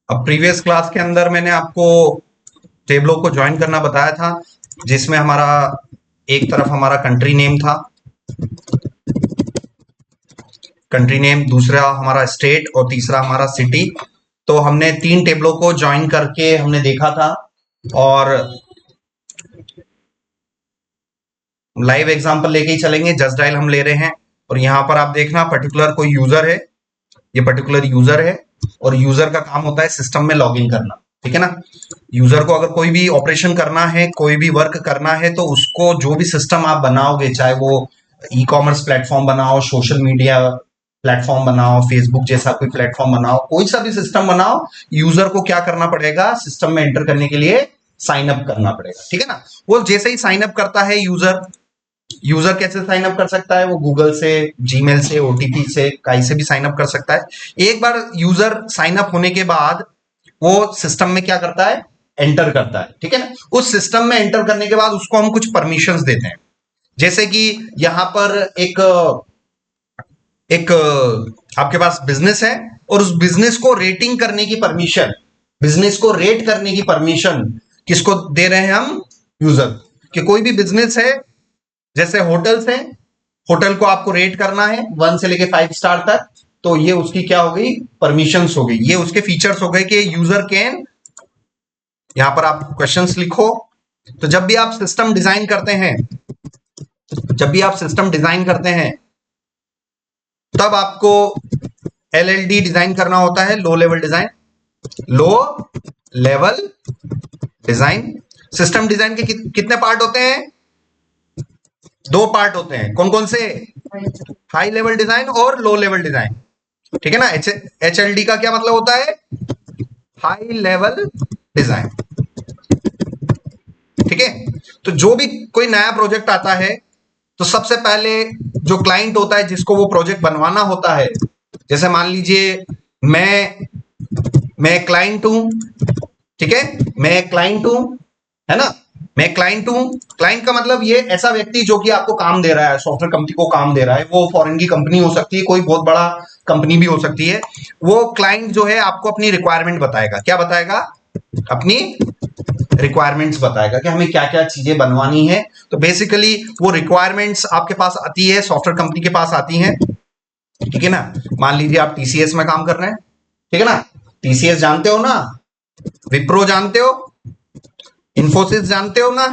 अब previous class के अंदर मैंने आपको टेबलों को ज्वाइन करना बताया था, जिसमें हमारा एक तरफ हमारा कंट्री नेम था, कंट्री नेम, दूसरा हमारा स्टेट और तीसरा हमारा सिटी। तो हमने तीन टेबलों को ज्वाइन करके हमने देखा था और लाइव एग्जांपल लेके ही चलेंगे। जस्ट डायल हम ले रहे हैं और यहां पर आप देखना पर्टिकुलर कोई यूजर है, ये पर्टिकुलर यूजर है और यूजर का काम होता है सिस्टम में लॉगिन करना, ठीक है ना। यूजर को अगर कोई भी ऑपरेशन करना है, कोई भी वर्क करना है, तो उसको जो भी सिस्टम आप बनाओगे, चाहे वो ई कॉमर्स प्लेटफॉर्म बनाओ, सोशल मीडिया प्लेटफॉर्म बनाओ, फेसबुक जैसा कोई प्लेटफॉर्म बनाओ, कोई सा भी सिस्टम बनाओ, यूजर को क्या करना पड़ेगा, सिस्टम में एंटर करने के लिए साइन अप करना पड़ेगा, ठीक है ना। वो जैसे ही साइन अप करता है यूजर, यूजर कैसे साइन अप कर सकता है, वो गूगल से, जीमेल से, ओटीपी से, कहीं से भी साइन अप कर सकता है। एक बार यूजर साइन अप होने के बाद वो सिस्टम में क्या करता है, एंटर करता है, ठीक है ना। उस सिस्टम में एंटर करने के बाद उसको हम कुछ परमिशंस देते हैं, जैसे कि यहां पर एक एक आपके पास बिजनेस है और उस बिजनेस को रेटिंग करने की परमिशन, बिजनेस को रेट करने की परमिशन किसको दे रहे हैं हम, यूजर। कि कोई भी बिजनेस है, जैसे होटल्स है, होटल को आपको रेट करना है 1 से लेके 5 स्टार तक, तो ये उसकी क्या हो गई, परमिशंस हो गई, ये उसके फीचर्स हो गए कि यूजर कैन, यहां पर आप क्वेश्चंस लिखो। तो जब भी आप सिस्टम डिजाइन करते हैं, जब भी आप सिस्टम डिजाइन करते हैं, तब आपको एलएलडी डिजाइन करना होता है, लो लेवल डिजाइन, लो लेवल डिजाइन। सिस्टम डिजाइन के कितने पार्ट होते हैं, 2 पार्ट होते हैं, कौन कौन से, हाई लेवल डिजाइन और लो लेवल डिजाइन, ठीक है ना। एचएलडी का क्या मतलब होता है, हाई लेवल डिजाइन, ठीक है। तो जो भी कोई नया प्रोजेक्ट आता है, तो सबसे पहले जो क्लाइंट होता है जिसको वो प्रोजेक्ट बनवाना होता है, जैसे मान लीजिए मैं क्लाइंट हूं, ठीक है, मैं क्लाइंट हूं, है ना, मैं क्लाइंट हूं। क्लाइंट का मतलब ये ऐसा व्यक्ति जो कि आपको काम दे रहा है, सॉफ्टवेयर कंपनी को काम दे रहा है, वो फॉरेन की कंपनी हो सकती है, कोई बहुत बड़ा कंपनी भी हो सकती है। वो क्लाइंट जो है आपको अपनी रिक्वायरमेंट बताएगा, क्या बताएगा, अपनी रिक्वायरमेंट्स बताएगा कि हमें क्या क्या चीजें बनवानी है। तो बेसिकली वो रिक्वायरमेंट्स आपके पास आती है, सॉफ्टवेयर कंपनी के पास आती है, ठीक है ना। मान लीजिए आप टीसीएस में काम कर रहे हैं, ठीक है ना, टीसीएस जानते हो ना, विप्रो जानते हो, इंफोसिस जानते हो ना,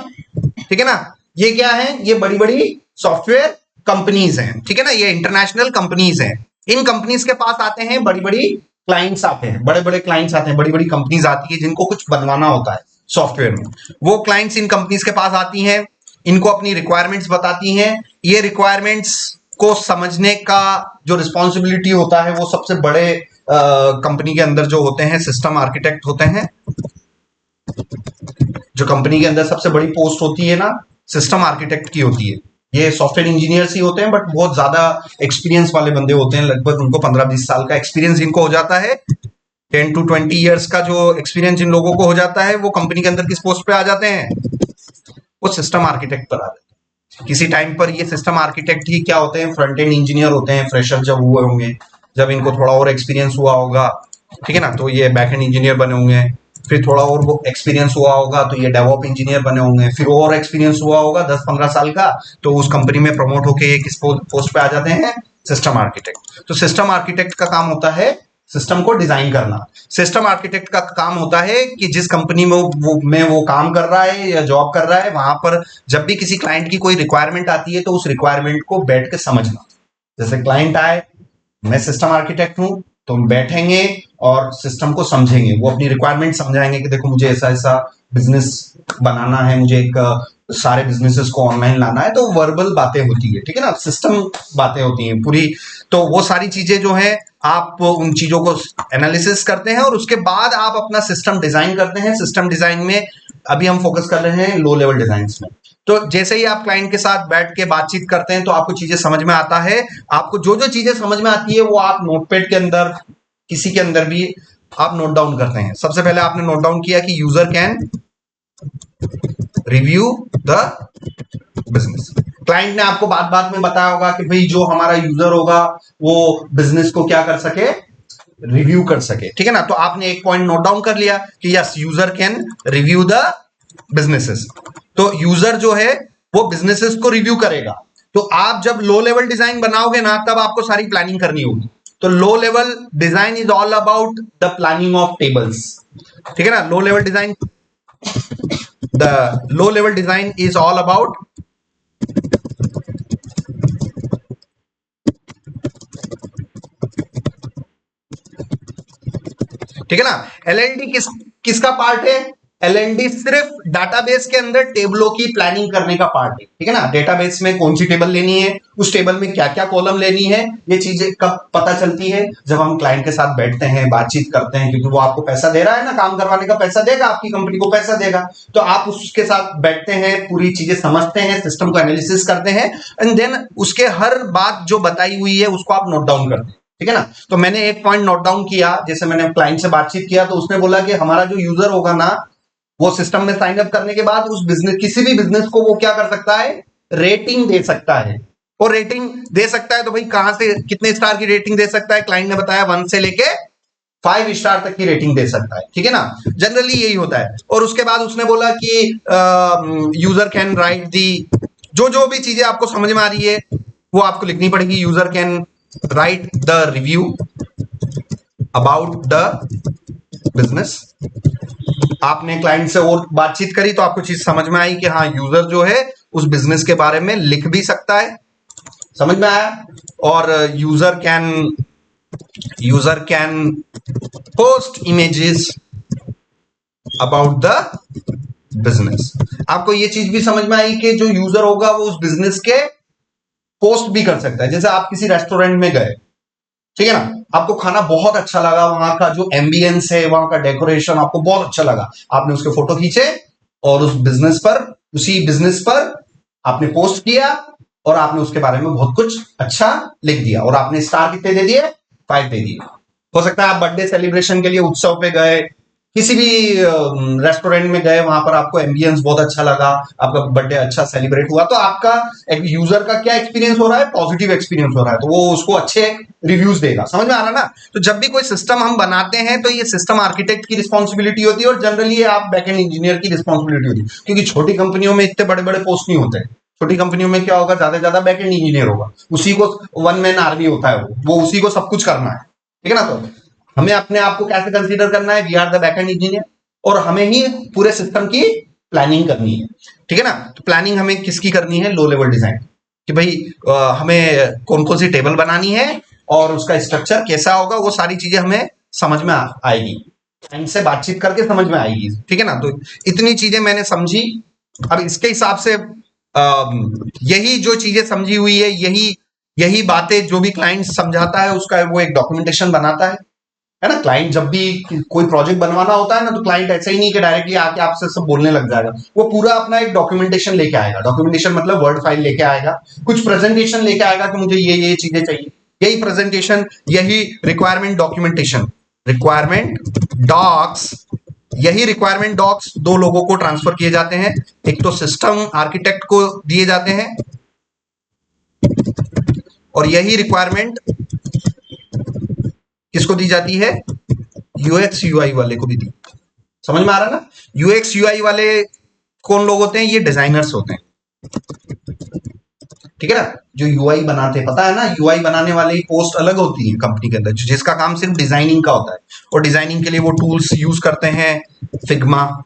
ठीक है ना। ये क्या है, ये बड़ी बड़ी सॉफ्टवेयर कंपनीज हैं, ठीक है ना, ये इंटरनेशनल कंपनीज हैं। इन कंपनीज के पास आते हैं बड़ी बड़ी क्लाइंट्स आते हैं, बड़े बड़े क्लाइंट्स आते हैं, बड़ी बड़ी कंपनीज आती है जिनको कुछ बनवाना होता है सॉफ्टवेयर में। वो क्लाइंट्स इन कंपनीज के पास आती हैं, इनको अपनी रिक्वायरमेंट्स बताती हैं। ये रिक्वायरमेंट्स को समझने का जो रिस्पॉन्सिबिलिटी होता है, वो सबसे बड़े कंपनी के अंदर जो होते हैं सिस्टम आर्किटेक्ट होते हैं। जो कंपनी के अंदर सबसे बड़ी पोस्ट होती है ना, सिस्टम आर्किटेक्ट की होती है। ये सॉफ्टवेयर इंजीनियर्स ही होते हैं, बट बहुत ज्यादा एक्सपीरियंस वाले बंदे होते हैं, लगभग उनको 15-20 साल का एक्सपीरियंस इनको हो जाता है। 10 to 20 ईयर्स का जो एक्सपीरियंस इन लोगों को हो जाता है, वो कंपनी के अंदर किस पोस्ट पे आ जाते हैं, वो सिस्टम आर्किटेक्ट पर आ जाते हैं। किसी टाइम पर ये सिस्टम आर्किटेक्ट ही क्या होते हैं, फ्रंट एंड इंजीनियर होते हैं, फ्रेशर जब हुए होंगे, जब इनको थोड़ा और एक्सपीरियंस हुआ होगा, ठीक है ना, तो ये बैक एंड इंजीनियर बने होंगे। फिर थोड़ा और वो एक्सपीरियंस हुआ होगा तो ये डेवऑप इंजीनियर बने होंगे। फिर और एक्सपीरियंस हुआ होगा 10-15 साल का, तो उस कंपनी में प्रमोट होके ये किस पोस्ट पे आ जाते हैं, सिस्टम आर्किटेक्ट। तो सिस्टम आर्किटेक्ट का काम होता है सिस्टम को डिजाइन करना। सिस्टम आर्किटेक्ट का काम होता है कि जिस कंपनी में वो काम कर रहा है या जॉब कर रहा है, वहां पर जब भी किसी क्लाइंट की कोई रिक्वायरमेंट आती है, तो उस रिक्वायरमेंट को बैठ के समझना। जैसे क्लाइंट आए, मैं सिस्टम आर्किटेक्ट हूं, तो हम बैठेंगे और सिस्टम को समझेंगे, वो अपनी रिक्वायरमेंट समझाएंगे कि देखो मुझे ऐसा ऐसा बिजनेस बनाना है, मुझे एक सारे बिजनेसेस को ऑनलाइन लाना है, तो वर्बल बातें होती है, ठीक है ना, सिस्टम बातें होती हैं पूरी। तो वो सारी चीजें जो है, आप उन चीजों को एनालिसिस करते हैं और उसके बाद आप अपना सिस्टम डिजाइन करते हैं। सिस्टम डिजाइन में अभी हम फोकस कर रहे हैं लो लेवल डिजाइन में। तो जैसे ही आप क्लाइंट के साथ बैठ के बातचीत करते हैं, तो आपको चीजें समझ में आता है। आपको जो जो चीजें समझ में आती है, वो आप नोटपैड के अंदर, किसी के अंदर भी आप नोट डाउन करते हैं। सबसे पहले आपने नोट डाउन किया कि user can review the business. Client ने आपको बात बात में बताया होगा कि भाई जो हमारा यूजर होगा वो बिजनेस को क्या कर सके, रिव्यू कर सके, ठीक है ना। तो आपने एक पॉइंट नोट डाउन कर लिया कि yes user can review the businesses. तो यूजर जो है वो बिजनेसेस को रिव्यू करेगा। तो आप जब लो लेवल डिजाइन बनाओगे ना तब आपको सारी प्लानिंग करनी होगी। तो लो level design is all about the planning of tables, ठीक है ना। लो level design, the low level design is all about ठीक है ना। एलएनडी किसका पार्ट है? एलएनडी सिर्फ डाटाबेस के अंदर टेबलों की प्लानिंग करने का पार्ट है, ठीक है ना। डेटाबेस में कौन सी टेबल लेनी है, उस टेबल में क्या क्या कॉलम लेनी है, ये चीजें कब पता चलती है? जब हम क्लाइंट के साथ बैठते हैं, बातचीत करते हैं, क्योंकि वो आपको पैसा दे रहा है ना, काम करवाने का पैसा देगा, आपकी कंपनी को पैसा देगा। तो आप उसके साथ बैठते हैं, पूरी चीजें समझते हैं, सिस्टम को एनालिसिस करते हैं, एंड देन उसके हर बात जो बताई हुई है उसको आप नोट डाउन करते हैं, ठीक है ना। तो मैंने एक पॉइंट नोट डाउन किया, जैसे मैंने क्लाइंट से बातचीत किया तो उसने बोला कि हमारा जो यूजर होगा ना वो सिस्टम में साइन अप करने के बाद उस बिजनेस, किसी भी बिजनेस को वो क्या कर सकता है, रेटिंग दे सकता है। और रेटिंग दे सकता है तो भाई कहां से कितने स्टार की रेटिंग दे सकता है? क्लाइंट ने बताया 1 से लेके 5 स्टार तक की रेटिंग दे सकता है, ठीक है ना। जनरली यही होता है। और उसके बाद उसने बोला कि यूजर कैन राइट दी, जो भी चीजें आपको समझ में आ रही है वो आपको लिखनी पड़ेगी। User can write the review about the business. आपने क्लाइंट से और बातचीत करी तो आपको चीज समझ में आई कि हाँ यूजर जो है उस बिजनेस के बारे में लिख भी सकता है, समझ में आया। और user can post images about the business. आपको ये चीज भी समझ में आई कि जो यूजर होगा वो उस बिजनेस के पोस्ट भी कर सकता है। जैसे आप किसी रेस्टोरेंट में गए, ठीक है ना, आपको खाना बहुत अच्छा लगा, वहां का जो एम्बियंस है, वहां का डेकोरेशन आपको बहुत अच्छा लगा, आपने उसके फोटो खींचे और उस बिजनेस पर, उसी बिजनेस पर आपने पोस्ट किया और आपने उसके बारे में बहुत कुछ अच्छा लिख दिया और आपने स्टार कितने दे दिए? 5 दे दिए। हो सकता है आप बर्थडे सेलिब्रेशन के लिए उत्सव पे गए, किसी भी रेस्टोरेंट में गए, वहां पर आपको एम्बियंस बहुत अच्छा लगा, आपका बर्थडे अच्छा सेलिब्रेट हुआ, तो आपका एक यूजर का क्या एक्सपीरियंस हो रहा है? पॉजिटिव एक्सपीरियंस हो रहा है, तो वो उसको अच्छे रिव्यूज देगा। समझ में आ रहा है ना। तो जब भी कोई सिस्टम हम बनाते हैं तो ये सिस्टम आर्किटेक्ट की रिस्पॉन्सिबिलिटी होती है और जनरली ये आप बैकएंड इंजीनियर की रिस्पॉन्सिबिलिटी होती है, क्योंकि छोटी कंपनियों में इतने बड़े बड़े पोस्ट नहीं होते हैं। छोटी कंपनियों में क्या होगा, ज्यादा से ज्यादा बैकएंड इंजीनियर होगा, उसी को 1 मैन आर्मी होता है, वो उसी को सब कुछ करना है, ठीक है ना। तो हमें अपने आप को कैसे कंसीडर करना है? We are the backend engineer, और हमें ही पूरे सिस्टम की प्लानिंग करनी है, ठीक है ना। तो प्लानिंग हमें किसकी करनी है? लो लेवल डिजाइन कि भाई हमें कौन कौन सी टेबल बनानी है और उसका स्ट्रक्चर कैसा होगा, वो सारी चीजें हमें समझ में आएगी, क्लाइंट से बातचीत करके समझ में आएगी, ठीक है ना। तो इतनी चीजें मैंने समझी। अब इसके हिसाब से यही जो चीजें समझी हुई है, यही बातें जो भी क्लाइंट समझाता है उसका वो एक डॉक्यूमेंटेशन बनाता है ना। क्लाइंट जब भी कोई प्रोजेक्ट बनवाना होता है ना, तो क्लाइंट ऐसा ही नहीं कि डायरेक्टली आके आपसे सब बोलने लग जाएगा, वो पूरा अपना एक डॉक्यूमेंटेशन लेके आएगा। डॉक्यूमेंटेशन मतलब वर्ड फाइल लेके आएगा, कुछ प्रेजेंटेशन लेके आएगा कि मुझे ये चीजें चाहिए, यही प्रेजेंटेशन, यही रिक्वायरमेंट डॉक्यूमेंटेशन, रिक्वायरमेंट डॉक्स, यही रिक्वायरमेंट डॉक्स 2 लोगों को ट्रांसफर किए जाते हैं। एक तो सिस्टम आर्किटेक्ट को दिए जाते हैं और यही रिक्वायरमेंट किसको दी जाती है? यूएक्स यूआई वाले को भी दी। समझ में आ रहा है ना। यूएक्स यूआई वाले कौन लोग होते हैं? ये डिजाइनर्स होते हैं, ठीक है ना। जो यूआई बनाते हैं, पता है ना, यूआई बनाने वाले की पोस्ट अलग होती है कंपनी के अंदर, जिसका काम सिर्फ डिजाइनिंग का होता है, और डिजाइनिंग के लिए वो टूल्स यूज करते हैं फिग्मा,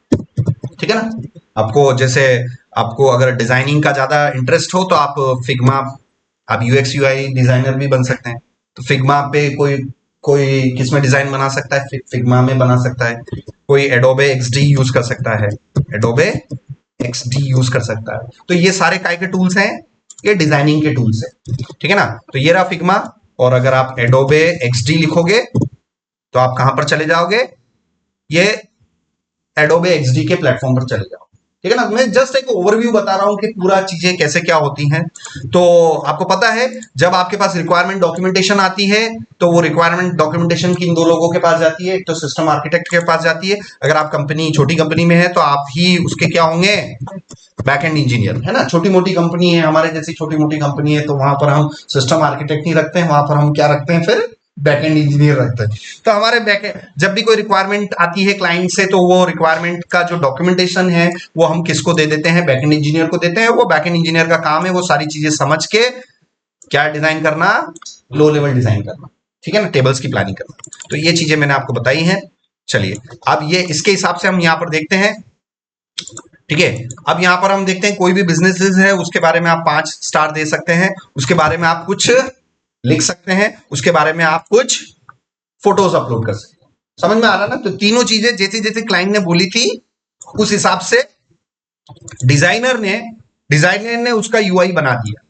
ठीक है ना। आपको जैसे आपको अगर डिजाइनिंग का ज्यादा इंटरेस्ट हो तो आप फिग्मा, आप यूएक्स यूआई डिजाइनर भी बन सकते हैं। तो फिग्मा पे कोई कोई किसमें डिजाइन बना सकता है? फिग्मा में बना सकता है। कोई एडोबे एक्सडी यूज कर सकता है, एडोबे एक्सडी यूज कर सकता है। तो ये सारे काय के टूल्स हैं, ये डिजाइनिंग के टूल्स है, ठीक है ना। तो ये रहा फिग्मा, और अगर आप एडोबे एक्सडी लिखोगे तो आप कहां पर चले जाओगे? ये एडोबे एक्सडी के प्लेटफॉर्म पर चले जाओ, ठीक है ना। मैं जस्ट एक ओवरव्यू बता रहा हूं कि पूरा चीजें कैसे क्या होती हैं। तो आपको पता है जब आपके पास रिक्वायरमेंट डॉक्यूमेंटेशन आती है तो वो रिक्वायरमेंट डॉक्यूमेंटेशन किन 2 लोगों के पास जाती है? एक तो सिस्टम आर्किटेक्ट के पास जाती है, अगर आप कंपनी छोटी कंपनी में है तो आप ही उसके क्या होंगे? बैकएंड इंजीनियर, है ना। छोटी मोटी कंपनी है, हमारे जैसी छोटी मोटी कंपनी है, तो वहां पर हम सिस्टम आर्किटेक्ट नहीं रखते हैं, वहां पर हम क्या रखते हैं? फिर बैकएंड इंजीनियर रखते हैं। तो हमारे बैकएंड जब भी कोई रिक्वायरमेंट आती है क्लाइंट से, तो वो रिक्वायरमेंट का जो डॉक्यूमेंटेशन है वो हम किसको दे देते हैं, बैकएंड इंजीनियर को देते हैं। वो बैकएंड इंजीनियर का काम है वो सारी चीजें समझ के क्या डिजाइन करना, लो लेवल डिजाइन करना, ठीक है ना, टेबल्स की प्लानिंग करना। तो ये चीजें मैंने आपको बताई हैं। चलिए अब ये इसके हिसाब से हम यहाँ पर देखते हैं, ठीक है। अब यहाँ पर हम देखते हैं कोई भी बिजनेस है उसके बारे में आप 5 स्टार दे सकते हैं, उसके बारे में आप कुछ लिख सकते हैं, उसके बारे में आप कुछ फोटोज अपलोड कर सकते हैं। समझ में आ रहा ना। तो तीनों चीजें जैसे जैसे क्लाइंट ने बोली थी उस हिसाब से डिजाइनर ने उसका यूआई बना दिया।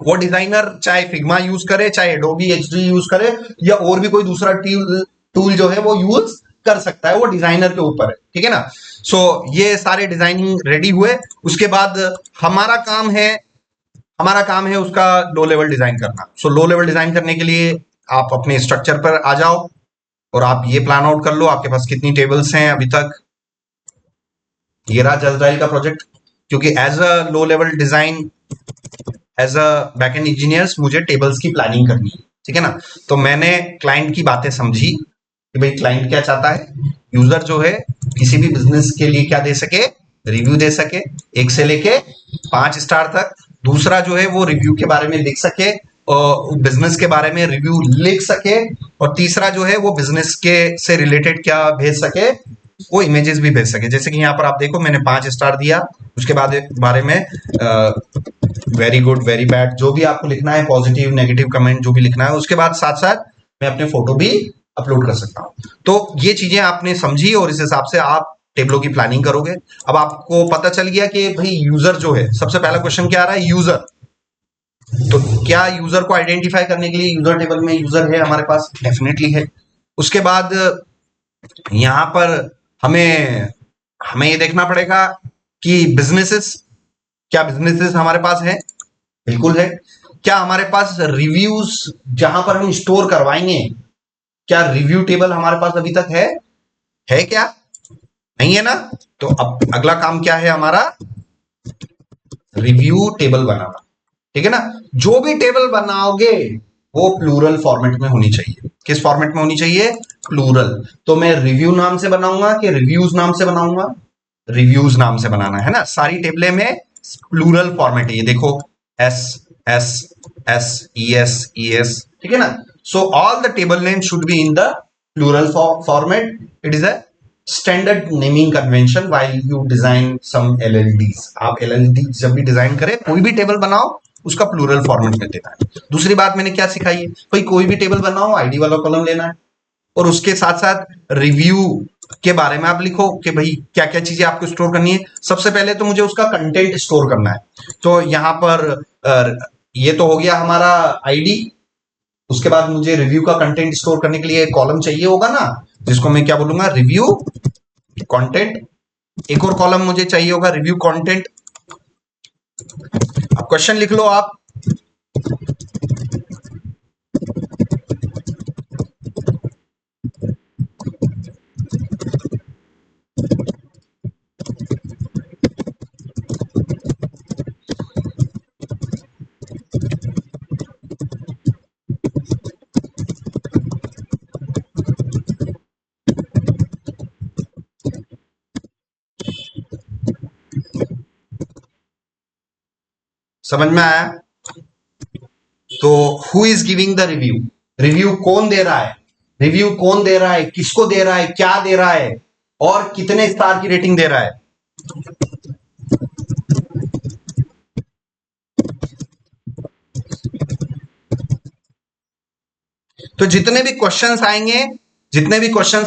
वो डिजाइनर चाहे फिग्मा यूज करे, चाहे एडोबी एक्सडी यूज करे, या और भी कोई दूसरा टूल जो है वो यूज कर सकता है, वो डिजाइनर के ऊपर है, ठीक है ना। सो ये सारे डिजाइनिंग रेडी हुए, उसके बाद हमारा काम है उसका लो लेवल डिजाइन करना। सो लो लेवल डिजाइन करने के लिए आप अपने स्ट्रक्चर पर आ जाओ और आप ये प्लान आउट कर लो आपके पास कितनी टेबल्स हैं अभी तक। ये रहा जस्ट डायल का प्रोजेक्ट, क्योंकि as a low level design, as a backend engineers मुझे टेबल्स की प्लानिंग करनी है, ठीक है ना। तो मैंने क्लाइंट की बातें समझी कि भाई क्लाइंट क्या चाहता है, यूजर जो है किसी भी बिजनेस के लिए क्या दे सके, रिव्यू दे सके 1 से लेके 5 स्टार तक। दूसरा जो है वो रिव्यू के बारे में लिख सके और बिजनेस के बारे में रिव्यू लिख सके। और तीसरा जो है वो बिजनेस के से रिलेटेड क्या भेज सके, वो इमेजेस भी भेज सके। जैसे कि यहाँ पर आप देखो मैंने 5 स्टार दिया, उसके बाद बारे में वेरी गुड, वेरी बैड, जो भी आपको लिखना है, पॉजिटिव नेगेटिव कमेंट जो भी लिखना है, उसके बाद साथ साथ मैं अपने फोटो भी अपलोड कर सकता हूं। तो ये चीजें आपने समझी और इस हिसाब से आप टेबलों की प्लानिंग करोगे। अब आपको पता चल गया कि भाई यूजर जो है, सबसे पहला क्वेश्चन क्या आ रहा है, यूजर। तो क्या यूजर को आइडेंटिफाई करने के लिए यूजर टेबल में यूजर है हमारे पास, डेफिनेटली है। उसके बाद यहां पर हमें हमें ये देखना पड़ेगा कि बिजनेसेस, क्या बिजनेसेस हमारे पास है, बिल्कुल है। क्या हमारे पास रिव्यूज जहां पर हम स्टोर करवाएंगे, क्या रिव्यू टेबल हमारे पास अभी तक है क्या, नहीं है ना। तो अब अगला काम क्या है हमारा, रिव्यू टेबल बनाना, ठीक है ना। जो भी टेबल बनाओगे वो प्लूरल फॉर्मेट में होनी चाहिए। किस फॉर्मेट में होनी चाहिए, प्लूरल। तो मैं रिव्यू नाम से बनाऊंगा कि रिव्यूज नाम से बनाऊंगा, रिव्यूज नाम से बनाना है ना। सारी टेबलें में प्लूरल फॉर्मेट है, ये देखो S S S E S E S, ठीक है ना। So all the table name should be in the plural format. It is a standard naming convention while you design some LLDs. आप LLD जब भी design करें, कोई भी table बनाओ, उसका प्लूरल फॉर्मेट में देना है। दूसरी बात मैंने क्या सिखाई है, भाई कोई भी टेबल बनाओ आईडी वाला कॉलम लेना है, और उसके साथ साथ रिव्यू के बारे में आप लिखो कि भाई क्या क्या चीजें आपको स्टोर करनी है। सबसे पहले तो मुझे उसका कंटेंट स्टोर करना है। तो यहां पर ये तो हो गया हमारा आईडी। उसके बाद मुझे रिव्यू का कंटेंट स्टोर करने के लिए कॉलम चाहिए होगा ना, जिसको मैं क्या बोलूंगा, रिव्यू कंटेंट। एक और कॉलम मुझे चाहिए होगा, रिव्यू कंटेंट। अब क्वेश्चन लिख लो आप, समझ में आया। तो who is giving the review, review कौन दे रहा है, रिव्यू कौन दे रहा है, किसको दे रहा है, क्या दे रहा है, और कितने स्टार की रेटिंग दे रहा है। तो जितने भी क्वेश्चंस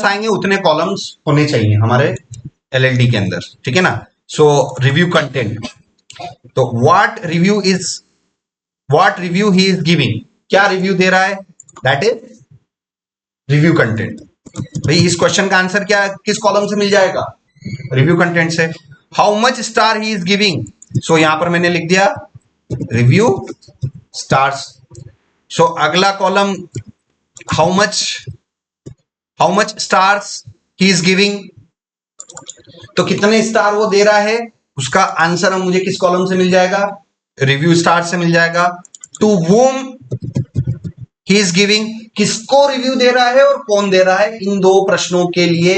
आएंगे उतने कॉलम्स होने चाहिए हमारे एलएलडी के अंदर, ठीक है ना। सो रिव्यू कंटेंट, तो what review he is giving, क्या रिव्यू दे रहा है, दैट इज रिव्यू कंटेंट। भाई इस क्वेश्चन का आंसर क्या किस कॉलम से मिल जाएगा, रिव्यू कंटेंट से। How much star he is giving, so यहां पर मैंने लिख दिया रिव्यू स्टार्स। सो अगला column, how much stars he is giving, तो कितने स्टार वो दे रहा है, उसका आंसर मुझे किस कॉलम से मिल जाएगा, रिव्यू स्टार से मिल जाएगा। टू वूम ही इज गिविंग, किसको रिव्यू दे रहा है और कौन दे रहा है, इन दो प्रश्नों के लिए,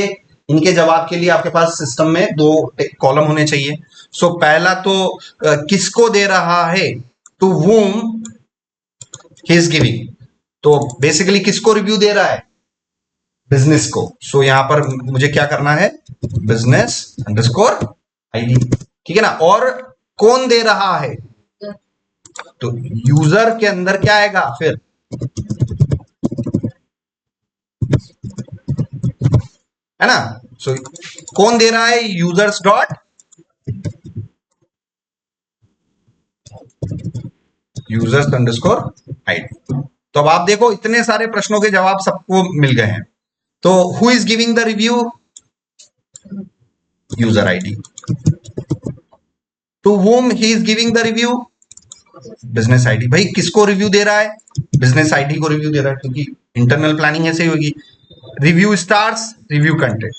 इनके जवाब के लिए आपके पास सिस्टम में दो कॉलम होने चाहिए। सो पहला तो किसको दे रहा है, टू वूम ही इज गिविंग, तो बेसिकली किसको रिव्यू दे रहा है, बिजनेस को। सो यहां पर मुझे क्या करना है, बिजनेस अंडरस्कोर आईडी, ठीक है ना। और कौन दे रहा है, तो यूजर के अंदर क्या आएगा फिर, है ना। सो कौन दे रहा है, users dot users underscore ID. तो अब आप देखो इतने सारे प्रश्नों के जवाब सबको मिल गए हैं। तो who is giving the review, user ID, to whom he is giving the review, business ID. भाई किसको रिव्यू दे रहा है, बिजनेस आईडी को रिव्यू दे रहा है, क्योंकि इंटरनल प्लानिंग ऐसे ही होगी। Review stars, review content.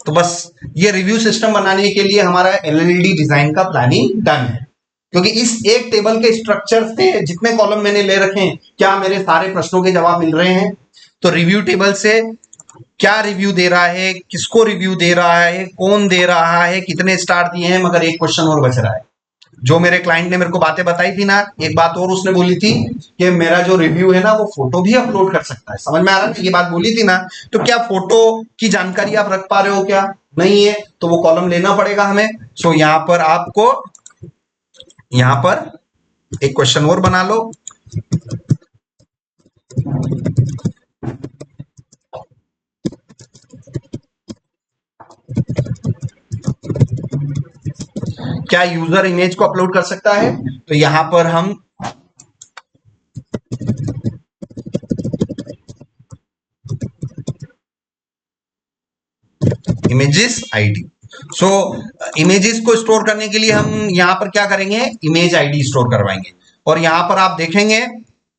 तो बस ये रिव्यू सिस्टम बनाने के लिए हमारा एलएलडी डिजाइन का प्लानिंग डन है, क्योंकि इस एक टेबल के स्ट्रक्चर से जितने कॉलम मैंने ले रखे हैं, क्या मेरे सारे प्रश्नों के जवाब मिल रहे हैं। तो रिव्यू टेबल से क्या रिव्यू दे रहा है, किसको रिव्यू दे रहा है, कौन दे रहा है, कितने स्टार दिए हैं, मगर एक क्वेश्चन और बच रहा है। जो मेरे क्लाइंट ने मेरे को बातें बताई थी ना, एक बात और उसने बोली थी कि मेरा जो रिव्यू है ना वो फोटो भी अपलोड कर सकता है। समझ में आ रहा है, ये बात बोली थी ना। तो क्या फोटो की जानकारी आप रख पा रहे हो, क्या नहीं है, तो वो कॉलम लेना पड़ेगा हमें। सो यहां पर आपको, यहां पर एक क्वेश्चन और बना लो, क्या यूजर इमेज को अपलोड कर सकता है। तो यहां पर हम इमेजेस आईडी, सो इमेजेस को स्टोर करने के लिए हम यहां पर क्या करेंगे, इमेज आईडी स्टोर करवाएंगे। और यहां पर आप देखेंगे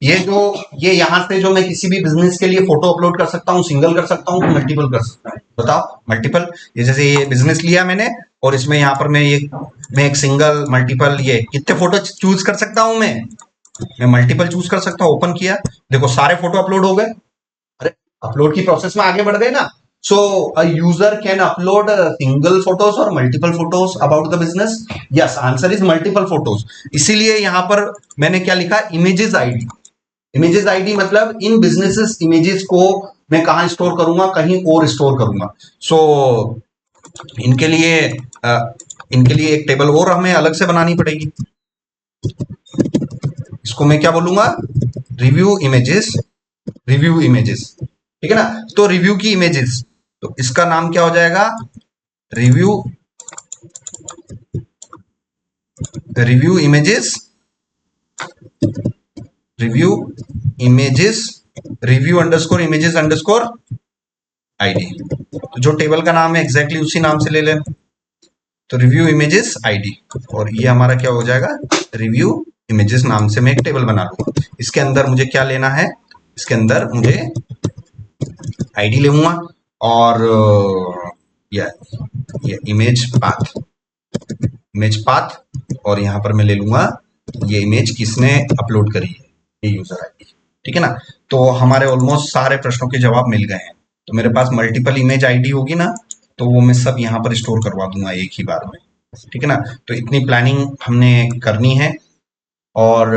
ये यहां से जो मैं किसी भी बिजनेस के लिए फोटो अपलोड कर सकता हूं, सिंगल कर सकता हूं, मल्टीपल कर सकता हूं, बताओ मल्टीपल। ये जैसे ये बिजनेस लिया मैंने और इसमें यहां पर मैं एक सिंगल, मल्टीपल, ये कितने फोटो चूज कर सकता हूं मैं मल्टीपल चूज कर सकता हूं। ओपन किया, देखो सारे फोटो अपलोड हो गए। अरे अपलोड की प्रोसेस में आगे बढ़ गए ना। So a user can upload single photos or multiple photos about the business. Yes, answer is multiple photos. इसीलिए यहां पर मैंने क्या लिखा, इमेजेस आईडी। इमेजेस आईडी मतलब इन बिजनेसेस इमेजेस को मैं कहां स्टोर करूंगा, कहीं और स्टोर करूंगा। सो इनके लिए एक टेबल और हमें अलग से बनानी पड़ेगी। इसको मैं क्या बोलूंगा, रिव्यू इमेजेस, रिव्यू इमेजेस, ठीक है ना। तो रिव्यू की इमेजेस, तो इसका नाम क्या हो जाएगा, review images, review images, review underscore images underscore ID. तो जो टेबल का नाम है एग्जैक्टली उसी नाम से ले लें, तो रिव्यू इमेजेस आईडी। और ये हमारा क्या हो जाएगा, रिव्यू इमेजेस नाम से मैं एक टेबल बना लूंगा। इसके अंदर मुझे क्या लेना है, इसके अंदर मुझे आईडी लेऊंगा और ये इमेज पाथ, और यहां पर मैं ले लूंगा ये इमेज किसने अपलोड करी है, ये यूजर आईडी, ठीक है ना। तो हमारे ऑलमोस्ट सारे प्रश्नों के जवाब मिल गए हैं। तो मेरे पास मल्टीपल इमेज आईडी होगी ना, तो वो मैं सब यहां पर स्टोर करवा दूंगा एक ही बार में, ठीक है ना। तो इतनी प्लानिंग हमने करनी है, और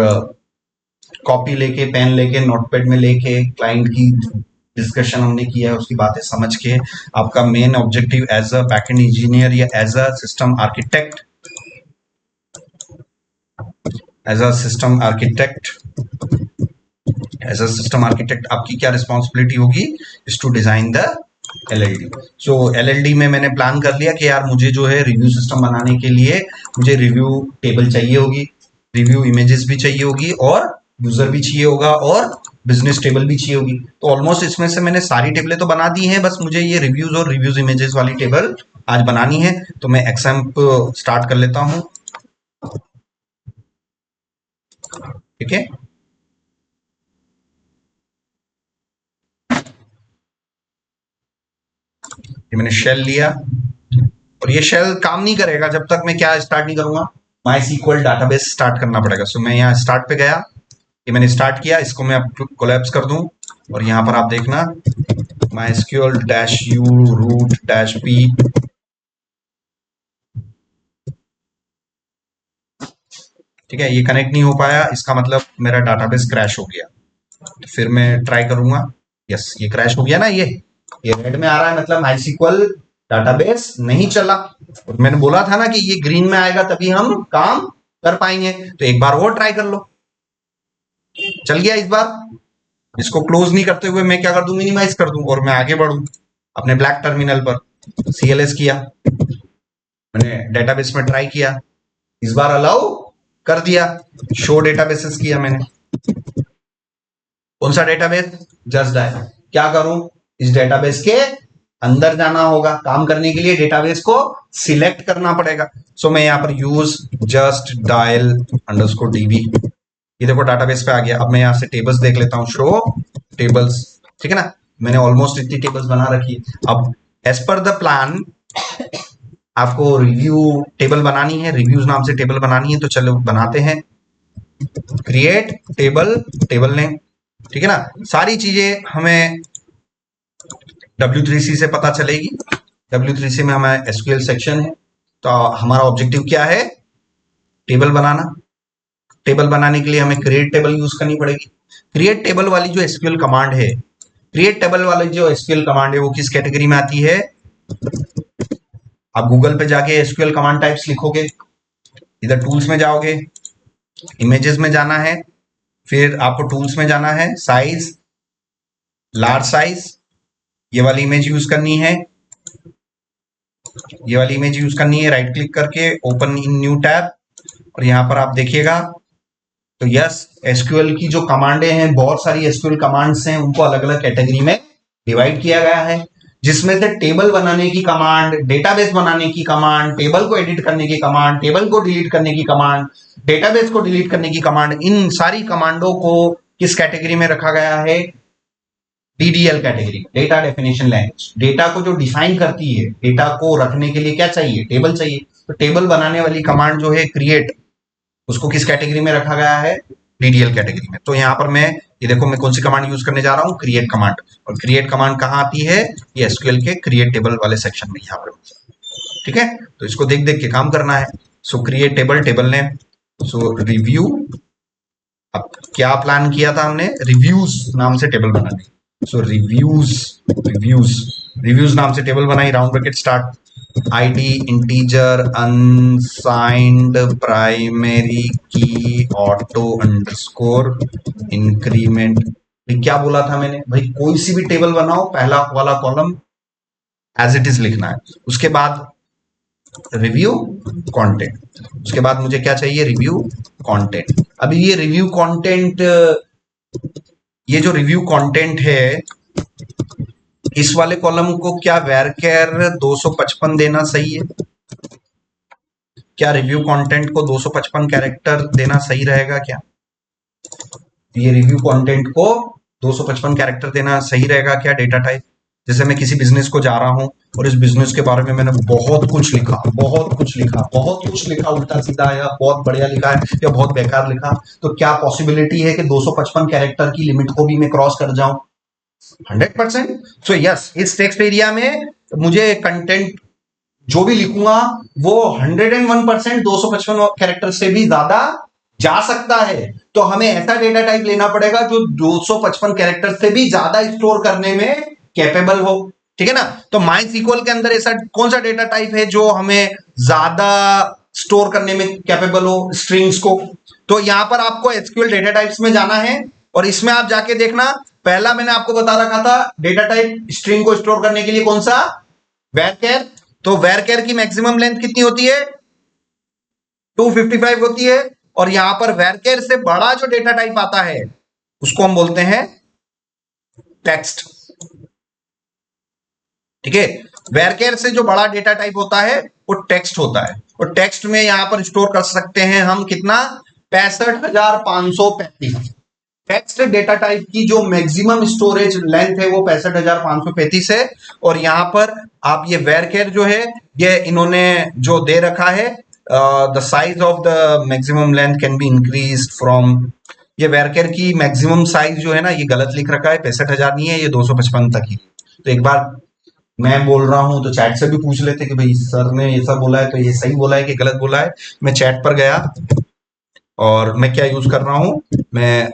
कॉपी लेके, पेन लेके, नोटपैड में लेके, क्लाइंट की डिस्कशन हमने किया है, उसकी बातें समझ के आपका main objective as a backend engineer या एज अ सिस्टम आर्किटेक्ट, आपकी क्या रिस्पॉन्सिबिलिटी होगी, is to design the LLD. So LLD में मैंने प्लान कर लिया कि यार मुझे जो है रिव्यू सिस्टम बनाने के लिए मुझे रिव्यू टेबल चाहिए होगी, रिव्यू इमेजेस भी चाहिए होगी, और यूजर भी चाहिए होगा, और बिजनेस टेबल भी चाहिए होगी। तो ऑलमोस्ट इसमें से मैंने सारी टेबलें तो बना दी हैं, बस मुझे ये रिव्यूज और रिव्यूज इमेजेस वाली टेबल आज बनानी है। तो मैं एक्सएम्प स्टार्ट कर लेता हूं, ठीक है। ये मैंने शेल लिया, और ये शेल काम नहीं करेगा जब तक मैं क्या स्टार्ट नहीं करूंगा, माई सीक्वल डाटाबेस स्टार्ट करना पड़ेगा। सो मैं यहाँ स्टार्ट पे गया, ये मैंने स्टार्ट किया, इसको मैं अब कोलैप्स कर दूं और यहां पर आप देखना MySQL -u root -p, ठीक है, ये कनेक्ट नहीं हो पाया, इसका मतलब मेरा डाटाबेस क्रैश हो गया। तो फिर मैं ट्राई करूंगा, यस ये क्रैश हो गया ना, ये रेड में आ रहा है, मतलब MySQL डाटाबेस नहीं चला। और मैंने बोला था ना कि ये ग्रीन में आएगा तभी हम काम कर पाएंगे। तो एक बार और ट्राई कर लो, चल गया इस बार। इसको क्लोज नहीं करते हुए मैं क्या कर दूं, मिनिमाइज कर दूं और मैं आगे बढ़ूं अपने ब्लैक टर्मिनल पर। CLS किया मैंने, डेटाबेस में ट्राई किया, इस बार अलाउ कर दिया, शो डेटाबेसेस किया मैंने। कौन सा डेटाबेस, जस्ट डायल। क्या करूं, इस डेटाबेस के अंदर जाना होगा, काम करने के लिए डेटाबेस को सिलेक्ट करना पड़ेगा। सो मैं यहां पर use just dial underscore DB, ये देखो डाटाबेस पे आ गया। अब मैं यहां से टेबल्स देख लेता हूं, शो टेबल्स, ठीक है ना, मैंने ऑलमोस्ट इतनी टेबल्स बना रखी है। अब एज पर द प्लान आपको रिव्यू टेबल बनानी है, रिव्यूज नाम से टेबल बनानी है, तो चलो बनाते हैं। क्रिएट टेबल, टेबल नेम, ठीक है ना, सारी चीजें हमें W3C से पता चलेगी। W3C में हमारा SQL सेक्शन है, तो हमारा ऑब्जेक्टिव क्या है, टेबल बनाना। टेबल बनाने के लिए हमें क्रिएट टेबल यूज करनी पड़ेगी। क्रिएट टेबल वाली जो SQL कमांड है, क्रिएट टेबल वाली जो SQL कमांड है वो किस कैटेगरी में आती है, आप गूगल पे जाके SQL कमांड टाइप्स लिखोगे, इधर टूल्स में जाओगे, इमेजेस में जाना है, फिर आपको टूल्स में जाना है, साइज, लार्ज साइज, ये वाली इमेज यूज करनी है, ये वाली इमेज यूज करनी है, राइट क्लिक करके ओपन इन न्यू टैब, और यहां पर आप देखिएगा तो यस SQL की जो कमांडें हैं, बहुत सारी SQL कमांड्स हैं, उनको अलग अलग कैटेगरी में डिवाइड किया गया है, जिसमें से टेबल बनाने की कमांड, डेटाबेस बनाने की कमांड, टेबल को एडिट करने की कमांड, टेबल को डिलीट करने की कमांड, डेटाबेस को डिलीट करने की कमांड, इन सारी कमांडों को किस कैटेगरी में रखा गया है, DDL category, data definition language. Data को जो डिफाइन करती है, डेटा को रखने के लिए क्या चाहिए, टेबल चाहिए। तो टेबल बनाने वाली कमांड जो है क्रिएट, उसको किस कैटेगरी में रखा गया है, DDL कैटेगरी में। तो यहां पर मैं ये देखो मैं कौन सी कमांड यूज करने जा रहा हूं, क्रिएट कमांड। और क्रिएट कमांड कहां आती है, ये SQL के क्रिएट टेबल वाले सेक्शन में यहां पर, ठीक है। तो इसको देख देख के काम करना है। So create table, table name, so review. अब क्या प्लान किया था हमने, रिव्यूज नाम से टेबल बनाने। सो रिव्यूज, रिव्यूज, रिव्यूज नाम से टेबल बनाई, round bracket start, ID integer unsigned primary की ऑटो अंडरस्कोर इंक्रीमेंट। क्या बोला था मैंने भाई, कोई सी भी टेबल बनाओ, पहला वाला कॉलम एज इट इज लिखना है, उसके बाद रिव्यू कंटेंट, उसके बाद मुझे क्या चाहिए, रिव्यू कंटेंट। अभी ये रिव्यू कंटेंट, ये जो रिव्यू कंटेंट है, इस वाले कॉलम को क्या वैरकेर 255 देना सही है, क्या रिव्यू कंटेंट को 255 कैरेक्टर देना सही रहेगा क्या, ये रिव्यू कंटेंट को 255 कैरेक्टर देना सही रहेगा क्या, डेटा टाइप। जैसे मैं किसी बिजनेस को जा रहा हूं और इस बिजनेस के बारे में मैंने बहुत कुछ लिखा, बहुत कुछ लिखा, बहुत कुछ लिखा, उल्टा सीधा, या बहुत बढ़िया लिखा है या बहुत बेकार लिखा, तो क्या पॉसिबिलिटी है कि 255 कैरेक्टर की लिमिट को भी मैं क्रॉस कर जाऊं, 100%। सो यस, इस टेक्स्ट एरिया में मुझे कंटेंट जो भी लिखूंगा वो 101% 255 कैरेक्टर से भी ज्यादा जा सकता है। तो हमें ऐसा डेटा टाइप लेना पड़ेगा जो 255 कैरेक्टर से भी ज्यादा स्टोर करने में कैपेबल हो, ठीक है ना। तो MySQL के अंदर ऐसा कौन सा डेटा टाइप है जो हमें ज्यादा स्टोर करने में कैपेबल हो, स्ट्रिंग्स को। तो यहां पर आपको SQL डेटा टाइप्स में जाना है और इसमें आप जाके देखना, पहला मैंने आपको बता रखा था डेटा टाइप स्ट्रिंग को स्टोर करने के लिए कौन सा, varchar। तो varchar की मैक्सिमम लेंथ कितनी होती है, 255 होती है। और यहां पर varchar से बड़ा जो डेटा टाइप आता है उसको हम बोलते हैं टेक्स्ट, ठीक है। varchar से जो बड़ा डेटा टाइप होता है वो टेक्स्ट होता है, और टेक्स्ट में यहां पर स्टोर कर सकते हैं हम कितना, 65,535। टेक्स्ट डेटा टाइप की जो मैक्सिमम स्टोरेज लेंथ है वो 65,535 है। और यहां पर आप ये varchar जो है, ये इन्होंने जो दे रखा है, the size of the maximum length can be increase from, ये वेरकेर की मैक्सिमम साइज जो है ना ये गलत लिख रखा है, 65,000 नहीं है, ये 255 तक ही। तो एक बार मैं बोल रहा हूं तो चैट से भी पूछ लेते कि भाई सर ने ऐसा बोला है तो ये सही बोला है कि गलत बोला है। मैं चैट पर गया और मैं क्या यूज कर रहा हूं, मैं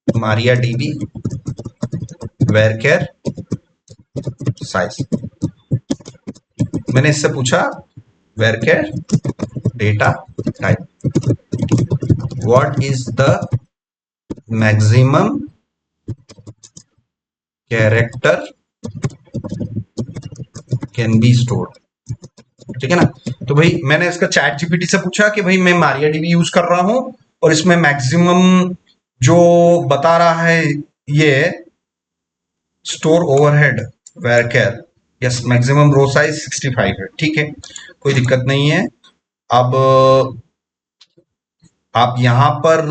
मारिया डीबी वेरकेर साइज, मैंने इससे पूछा varchar data type, what is the maximum character can be stored, ठीक है ना। तो भाई मैंने इसका चैट जीपीटी से पूछा कि भाई मैं मारिया डीबी यूज कर रहा हूं और इसमें मैक्सिमम जो बता रहा है ये स्टोर ओवरहेड वेरकेर, यस मैक्सिमम रो साइज 65 है, ठीक है कोई दिक्कत नहीं है। अब आप यहां पर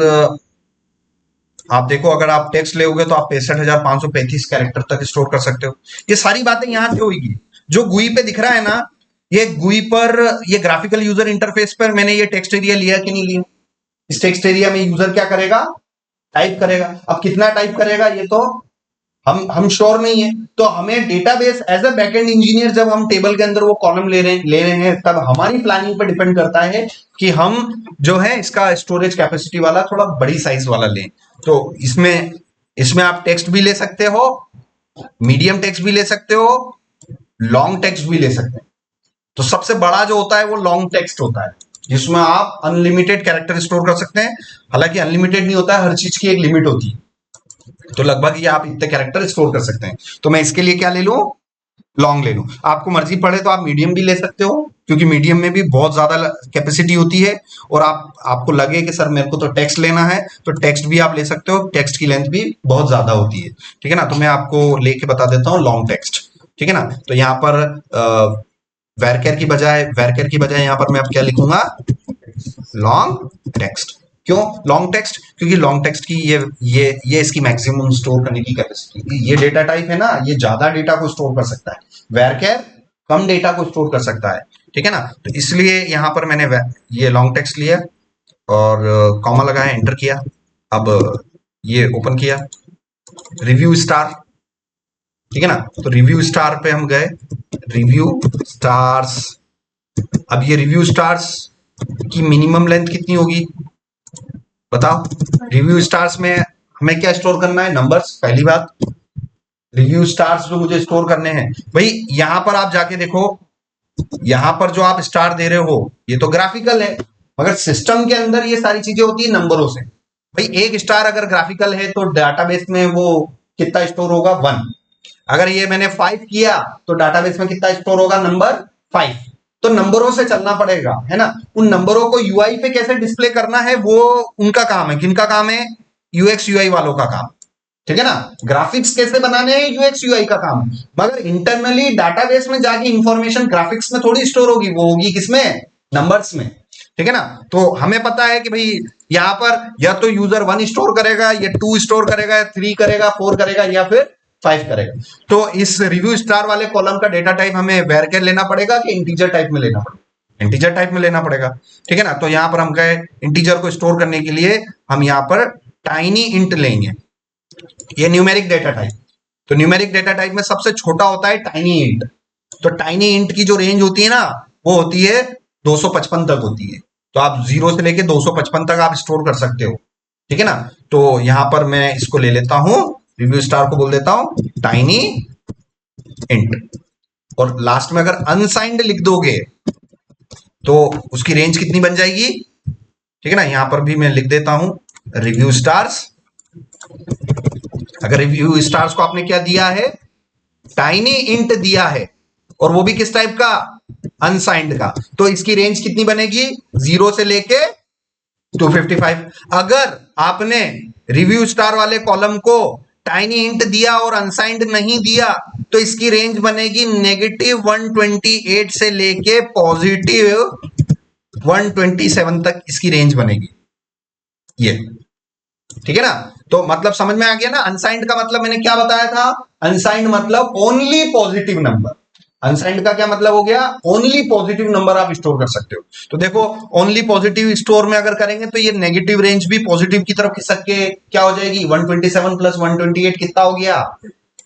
आप देखो, अगर आप टेक्स्ट लेोगे तो आप 65,535 कैरेक्टर तक स्टोर कर सकते हो। ये सारी बातें यहां से होगी। जो गुई पे दिख रहा है ना, ये गुई पर, ये ग्राफिकल यूजर इंटरफेस पर मैंने ये टेक्स्ट एरिया लिया कि नहीं लिया। इस टेक्स्ट एरिया में यूजर क्या करेगा, टाइप करेगा। अब कितना टाइप करेगा ये तो हम श्योर नहीं है। तो हमें database as a backend engineer जब हम टेबल के अंदर वो कॉलम ले रहे हैं तब हमारी प्लानिंग पर डिपेंड करता है कि हम जो है इसका स्टोरेज कैपेसिटी वाला थोड़ा बड़ी साइज वाला लें। तो इसमें इसमें आप टेक्स्ट भी ले सकते हो, मीडियम टेक्स्ट भी ले सकते हो, लॉन्ग टेक्स्ट भी ले सकते हैं। तो सबसे बड़ा जो होता है वो लॉन्ग टेक्स्ट होता है, जिसमें आप अनलिमिटेड कैरेक्टर स्टोर कर सकते हैं। हालांकि अनलिमिटेड नहीं होता है, हर चीज की एक लिमिट होती है। तो लगभग ये आप इतने कैरेक्टर स्टोर कर सकते हैं। तो मैं इसके लिए क्या ले लूं, लॉन्ग ले लूं। आपको मर्जी पड़े तो आप मीडियम भी ले सकते हो, क्योंकि मीडियम में भी बहुत ज्यादा कैपेसिटी होती है। और आपको लगे कि सर मेरे को तो टेक्स्ट लेना है तो टेक्स्ट भी आप ले सकते हो, टेक्स्ट की लेंथ भी बहुत ज्यादा होती है, ठीक है ना। तो मैं आपको लेके बता देता हूँ लॉन्ग टेक्स्ट, ठीक है ना। तो यहाँ पर वेरकेर की बजाय यहाँ पर मैं अब क्या लिखूंगा, लॉन्ग टेक्स्ट। क्यों लॉन्ग टेक्स्ट, क्योंकि लॉन्ग टेक्स्ट की ये इसकी मैक्सिमम स्टोर करने की कैपेसिटी, ये डेटा टाइप है ना, ये ज्यादा डेटा को स्टोर कर सकता है, वेरकेर कम डेटा को स्टोर कर सकता है, ठीक है ना। तो इसलिए यहां पर मैंने ये लॉन्ग टेक्स्ट लिया और कॉमा लगाया, एंटर किया। अब ये ओपन किया, रिव्यू स्टार, ठीक है ना। तो रिव्यू स्टार पे हम गए, रिव्यू स्टार्स। अब ये रिव्यू स्टार्स की मिनिमम लेंथ कितनी होगी बताओ। रिव्यू स्टार्स में हमें क्या स्टोर करना है, नंबर्स, पहली बात। रिव्यू स्टार्स जो मुझे स्टोर करने हैं, भाई यहां पर आप जाके देखो, यहां पर जो आप स्टार दे रहे हो ये तो ग्राफिकल है, मगर सिस्टम के अंदर ये सारी चीजें होती है नंबरों से। भाई एक स्टार अगर ग्राफिकल है तो डाटाबेस में वो कितना स्टोर होगा, 1। अगर ये मैंने 5 किया तो डाटाबेस में कितना स्टोर होगा, नंबर 5। तो नंबरों से चलना पड़ेगा, है ना। उन नंबरों को यूआई पे कैसे डिस्प्ले करना है वो उनका काम है। किनका काम है, यूएक्स यूआई वालों का काम, ठीक है ना। ग्राफिक्स कैसे बनाने हैं, यूएक्स यूआई का काम। मगर इंटरनली डाटाबेस में जाके इंफॉर्मेशन ग्राफिक्स में थोड़ी स्टोर होगी, वो होगी किसमें, नंबर्स में, ठीक है ना। तो हमें पता है कि भाई यहां पर या तो यूजर 1 स्टोर करेगा, या 2 स्टोर करेगा, या 3 करेगा, 4 करेगा, या फिर 5 करेगा। तो इस रिव्यू स्टार वाले कॉलम का डेटा टाइप हमें वेरकेर लेना पड़ेगा कि इंटीजर टाइप में लेना पड़ेगा, इंटीजर टाइप में लेना पड़ेगा, ठीक है ना। तो यहां पर हम गए, इंटीजर को स्टोर करने के लिए हम यहां पर टाइनी इंट लेंगे, ये न्यूमेरिक डेटा टाइप। तो न्यूमेरिक डेटा टाइप में सबसे छोटा होता है टाइनी इंट। तो टाइनी इंट की जो रेंज होती है ना वो होती है 255 तक होती है। तो आप 0 से लेके 255 तक आप स्टोर कर सकते हो, ठीक है ना। तो यहां पर मैं इसको ले लेता हूं, रिव्यू स्टार को बोल देता हूं टाइनी इंट, और लास्ट में अगर अनसाइंड लिख दोगे तो उसकी रेंज कितनी बन जाएगी, ठीक है ना। यहां पर भी मैं लिख देता हूं रिव्यू स्टार्स। अगर रिव्यू स्टार्स को आपने क्या दिया है, टाइनी इंट दिया है, और वो भी किस टाइप का, अनसाइंड का, तो इसकी रेंज कितनी बनेगी, 0 से लेके 255। अगर आपने रिव्यू स्टार वाले कॉलम को टाइनी इंट दिया और अनसाइंड नहीं दिया तो इसकी रेंज बनेगी -128 से लेके +127 तक इसकी रेंज बनेगी, ये, ठीक है ना। तो मतलब समझ में आ गया ना। अनसाइंड का मतलब मैंने क्या बताया था, अनसाइंड मतलब ओनली पॉजिटिव नंबर। अनसाइंड का क्या मतलब हो गया? ओनली पॉजिटिव नंबर आप स्टोर कर सकते हो। तो देखो ओनली पॉजिटिव स्टोर में अगर करेंगे तो ये नेगेटिव रेंज भी पॉजिटिव की तरफ खिसक के क्या हो जाएगी? 127 प्लस 128 कितना हो गया?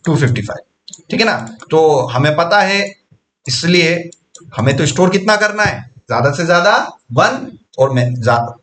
255। ठीक है ना? तो हमें पता है, इसलिए हमें तो स्टोर कितना करना है? ज्यादा से ज्यादा 1 और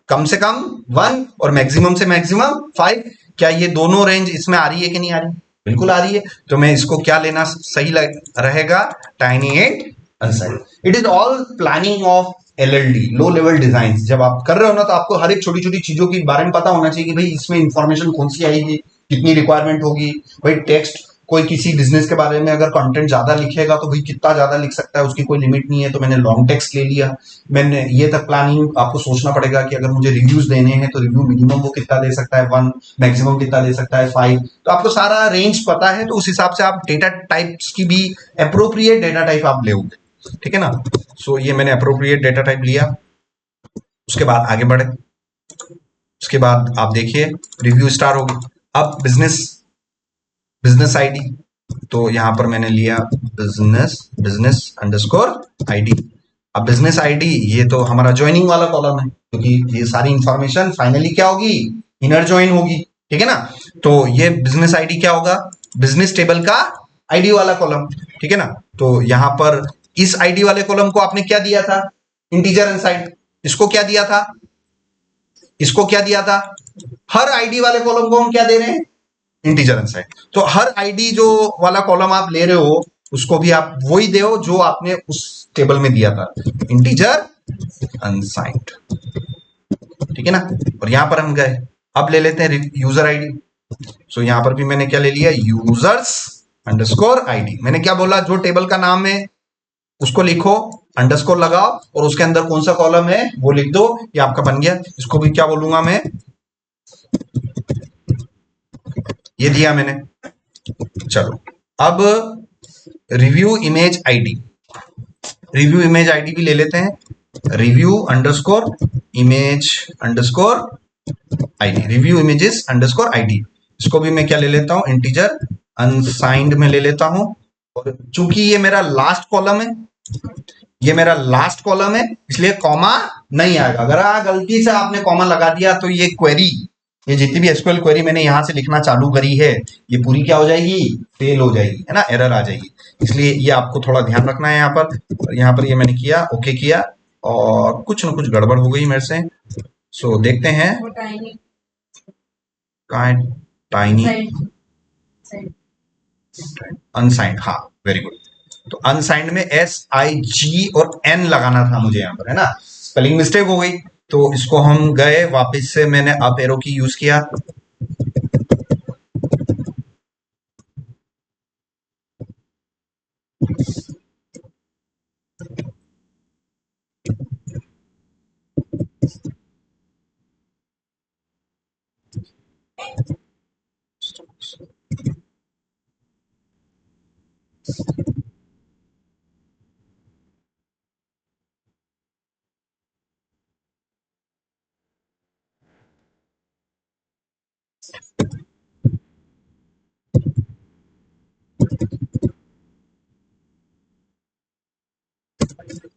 कम से कम 1 और मैक्सिमम से मैक्सिमम 5। क्या ये दोनों रेंज इसमें आ रही है कि नहीं आ रही? बिल्कुल आ रही है। तो मैं इसको क्या लेना सही रहेगा? Tiny and unsigned. It is all planning of LLD, low level design. जब आप कर रहे हो ना तो आपको हर एक छोटी छोटी चीजों के बारे में पता होना चाहिए कि भाई इसमें इंफॉर्मेशन कौन सी आएगी, कितनी रिक्वायरमेंट होगी। भाई टेक्स्ट, कोई किसी बिजनेस के बारे में अगर कंटेंट ज्यादा लिखेगा तो भाई कितना ज्यादा लिख सकता है, उसकी कोई लिमिट नहीं है। तो मैंने लॉन्ग टेक्स्ट ले लिया। मैंने ये तक प्लानिंग आपको सोचना पड़ेगा कि अगर मुझे रिव्यूज देने हैं तो रिव्यू मिनिमम वो कितना दे सकता है? 1, मैक्सिमम कितना दे सकता है? 5। तो आपको सारा रेंज पता है, तो उस हिसाब से आप डेटा टाइप्स की भी अप्रोप्रिएट डेटा टाइप आप लेोगे। ठीक है ना? सो ये मैंने अप्रोप्रिएट डेटा टाइप लिया। उसके बाद आगे बढ़े। उसके बाद आप देखिए रिव्यू स्टार होगी। अब बिजनेस बिजनेस आईडी, तो यहां पर मैंने लिया बिजनेस अंडरस्कोर आईडी। अब बिजनेस आईडी ये तो हमारा ज्वाइनिंग वाला कॉलम है, क्योंकि ये सारी इंफॉर्मेशन फाइनली क्या होगी? इनर ज्वाइन होगी। ठीक है ना? तो ये बिजनेस आईडी क्या होगा? बिजनेस टेबल का आईडी वाला कॉलम। ठीक है ना? तो यहां पर इस आईडी वाले कॉलम को आपने क्या दिया था? Integer inside. इसको क्या दिया था? इसको क्या दिया था? हर आईडी वाले कॉलम को हम क्या दे रहे हैं? Integer unsigned. तो हर आईडी जो वाला कॉलम आप ले रहे हो उसको भी आप वही दो जो आपने उस टेबल में दिया था, इंटीजर अनसाइंड। ठीक है ना? और यहां पर हम गए, अब ले लेते हैं यूजर आईडी। सो यहां पर भी मैंने क्या ले लिया? Users underscore ID. मैंने क्या बोला? जो टेबल का नाम है उसको लिखो, अंडरस्कोर लगाओ और उसके अंदर कौन सा कॉलम है वो लिख दो। ये आपका बन गया। इसको भी क्या बोलूंगा मैं? ये दिया मैंने। चलो अब review image ID, review image ID भी ले लेते हैं। Review underscore image underscore ID, review images underscore ID. इसको भी मैं क्या ले लेता हूं? इंटीजर अनसाइंड में ले लेता हूं। और चूंकि ये मेरा लास्ट कॉलम है, ये मेरा लास्ट कॉलम है, इसलिए कॉमा नहीं आएगा। अगर गलती से आपने कॉमा लगा दिया तो ये क्वेरी, ये जितनी भी एसक्यूएल क्वेरी मैंने यहां से लिखना चालू करी है ये पूरी क्या हो जाएगी? फेल हो जाएगी, है ना? एरर आ जाएगी। इसलिए ये आपको थोड़ा ध्यान रखना है। यहाँ पर ये मैंने किया, ओके किया, और कुछ ना कुछ गड़बड़ हो गई मेरे से। सो देखते हैं। टाइनी अनसाइंड, हाँ वेरी गुड। तो अनसाइंड में SIG और N लगाना था मुझे यहाँ पर, है ना? स्पेलिंग मिस्टेक हो गई। तो इसको हम गए वापस से, मैंने अप एरो की यूज किया।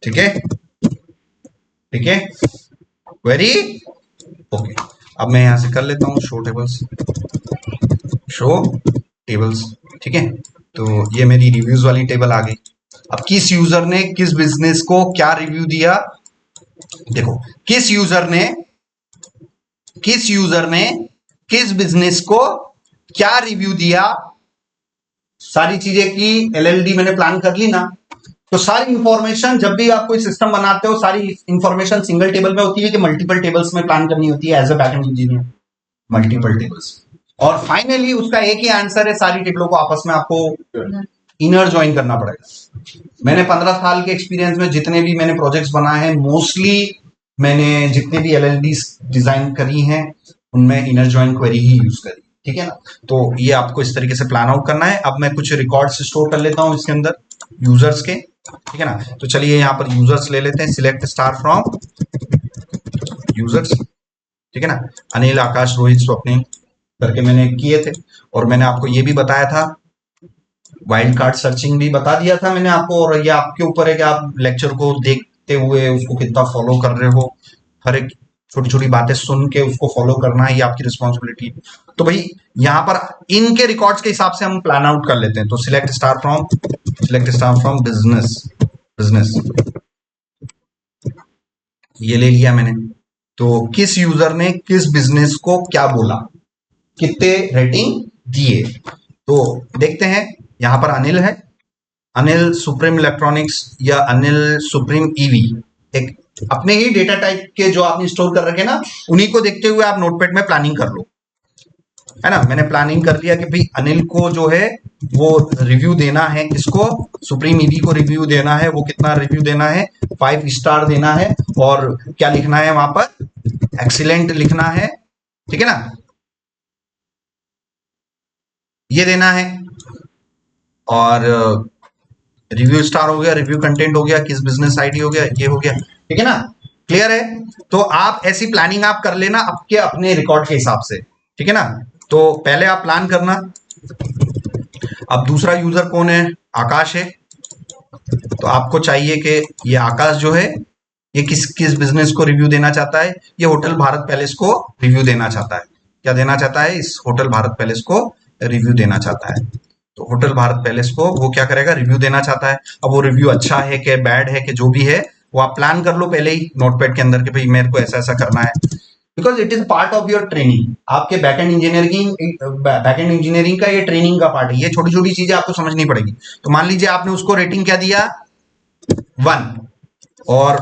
ठीक है, ठीक है, वेरी ओके। अब मैं यहां से कर लेता हूं शो टेबल्स, शो टेबल्स। ठीक है, तो ये मेरी रिव्यूज वाली टेबल आ गई। अब किस यूजर ने किस बिजनेस को क्या रिव्यू दिया? देखो, किस यूजर ने किस बिजनेस को क्या रिव्यू दिया, सारी चीजें की। एलएलडी मैंने प्लान कर ली ना, तो सारी इंफॉर्मेशन जब भी आप कोई सिस्टम बनाते हो सारी इंफॉर्मेशन सिंगल टेबल में होती है कि मल्टीपल टेबल्स में प्लान करनी होती है as a backend engineer? Multiple tables. और फाइनली उसका एक ही आंसर है, सारी टेबलों को आपस में आपको इनर ज्वाइन करना पड़ेगा। मैंने 15 साल के एक्सपीरियंस में जितने भी मैंने प्रोजेक्ट्स बनाए हैं, मोस्टली मैंने जितने भी एलएलडी डिजाइन करी हैं उनमें इनर ज्वाइन क्वेरी ही यूज करी। ठीक है ना? तो ये आपको इस तरीके से प्लान आउट करना है। अब मैं कुछ रिकॉर्ड्स स्टोर कर लेता हूं इसके अंदर यूजर्स के। ठीक है ना? तो चलिए यहां पर यूजर्स ले लेते हैं, सिलेक्ट स्टार फ्रॉम यूजर्स। ठीक है ना? अनिल, आकाश, रोहित, स्वप्निल करके मैंने किए थे। और मैंने आपको ये भी बताया था वाइल्ड कार्ड सर्चिंग भी बता दिया था मैंने आपको, और ये आपके ऊपर है कि आप लेक्चर को देखते हुए उसको कितना फॉलो कर रहे हो। हर एक छोटी छोटी बातें सुन के उसको फॉलो करना है, ये आपकी रिस्पॉन्सिबिलिटी। तो भाई यहाँ पर इनके रिकॉर्ड्स के हिसाब से हम प्लान आउट कर लेते हैं। तो select star from business, business ये ले लिया मैंने। तो किस यूजर ने किस बिजनेस को क्या बोला, कितने रेटिंग दिए, तो देखते हैं। यहां पर अनिल है, अनिल सुप्रीम इलेक्ट्रॉनिक्स या अनिल सुप्रीम ईवी, एक अपने ही डेटा टाइप के जो आपने स्टोर कर रखे ना, उन्हीं को देखते हुए आप नोटपैड में प्लानिंग कर लो, है ना। मैंने प्लानिंग कर लिया कि भाई अनिल को जो है वो रिव्यू देना है, किसको, सुप्रीम ईवी को रिव्यू देना है। वो कितना रिव्यू देना है, 5 स्टार देना है। और क्या लिखना है वहां पर, एक्सीलेंट लिखना है, ठीक है ना, ये देना है। और रिव्यू स्टार हो गया, रिव्यू कंटेंट हो गया, किस बिजनेस आईडी हो गया, ये हो गया, ठीक है ना। क्लियर है। तो आप ऐसी प्लानिंग आप कर लेना आपके अपने रिकॉर्ड के हिसाब से, ठीक है ना। तो पहले आप प्लान करना। अब दूसरा यूजर कौन है, आकाश है। तो आपको चाहिए कि ये आकाश जो है ये किस किस बिजनेस को रिव्यू देना चाहता है, ये होटल भारत पैलेस को रिव्यू देना चाहता है। क्या देना चाहता है, इस होटल भारत पैलेस को रिव्यू देना चाहता है। तो होटल भारत पैलेस को वो क्या करेगा, रिव्यू देना चाहता है। अब वो रिव्यू अच्छा है कि बैड है कि जो भी है, वो आप प्लान कर लो पहले ही नोटपैड के अंदर कि भाई मेरे को ऐसा ऐसा करना है। Because it is part of your training, आपके बैकएंड इंजीनियरिंग का ये ट्रेनिंग का पार्ट है। ये छोटी छोटी चीजें आपको समझनी पड़ेगी। तो मान लीजिए आपने उसको रेटिंग क्या दिया, 1, और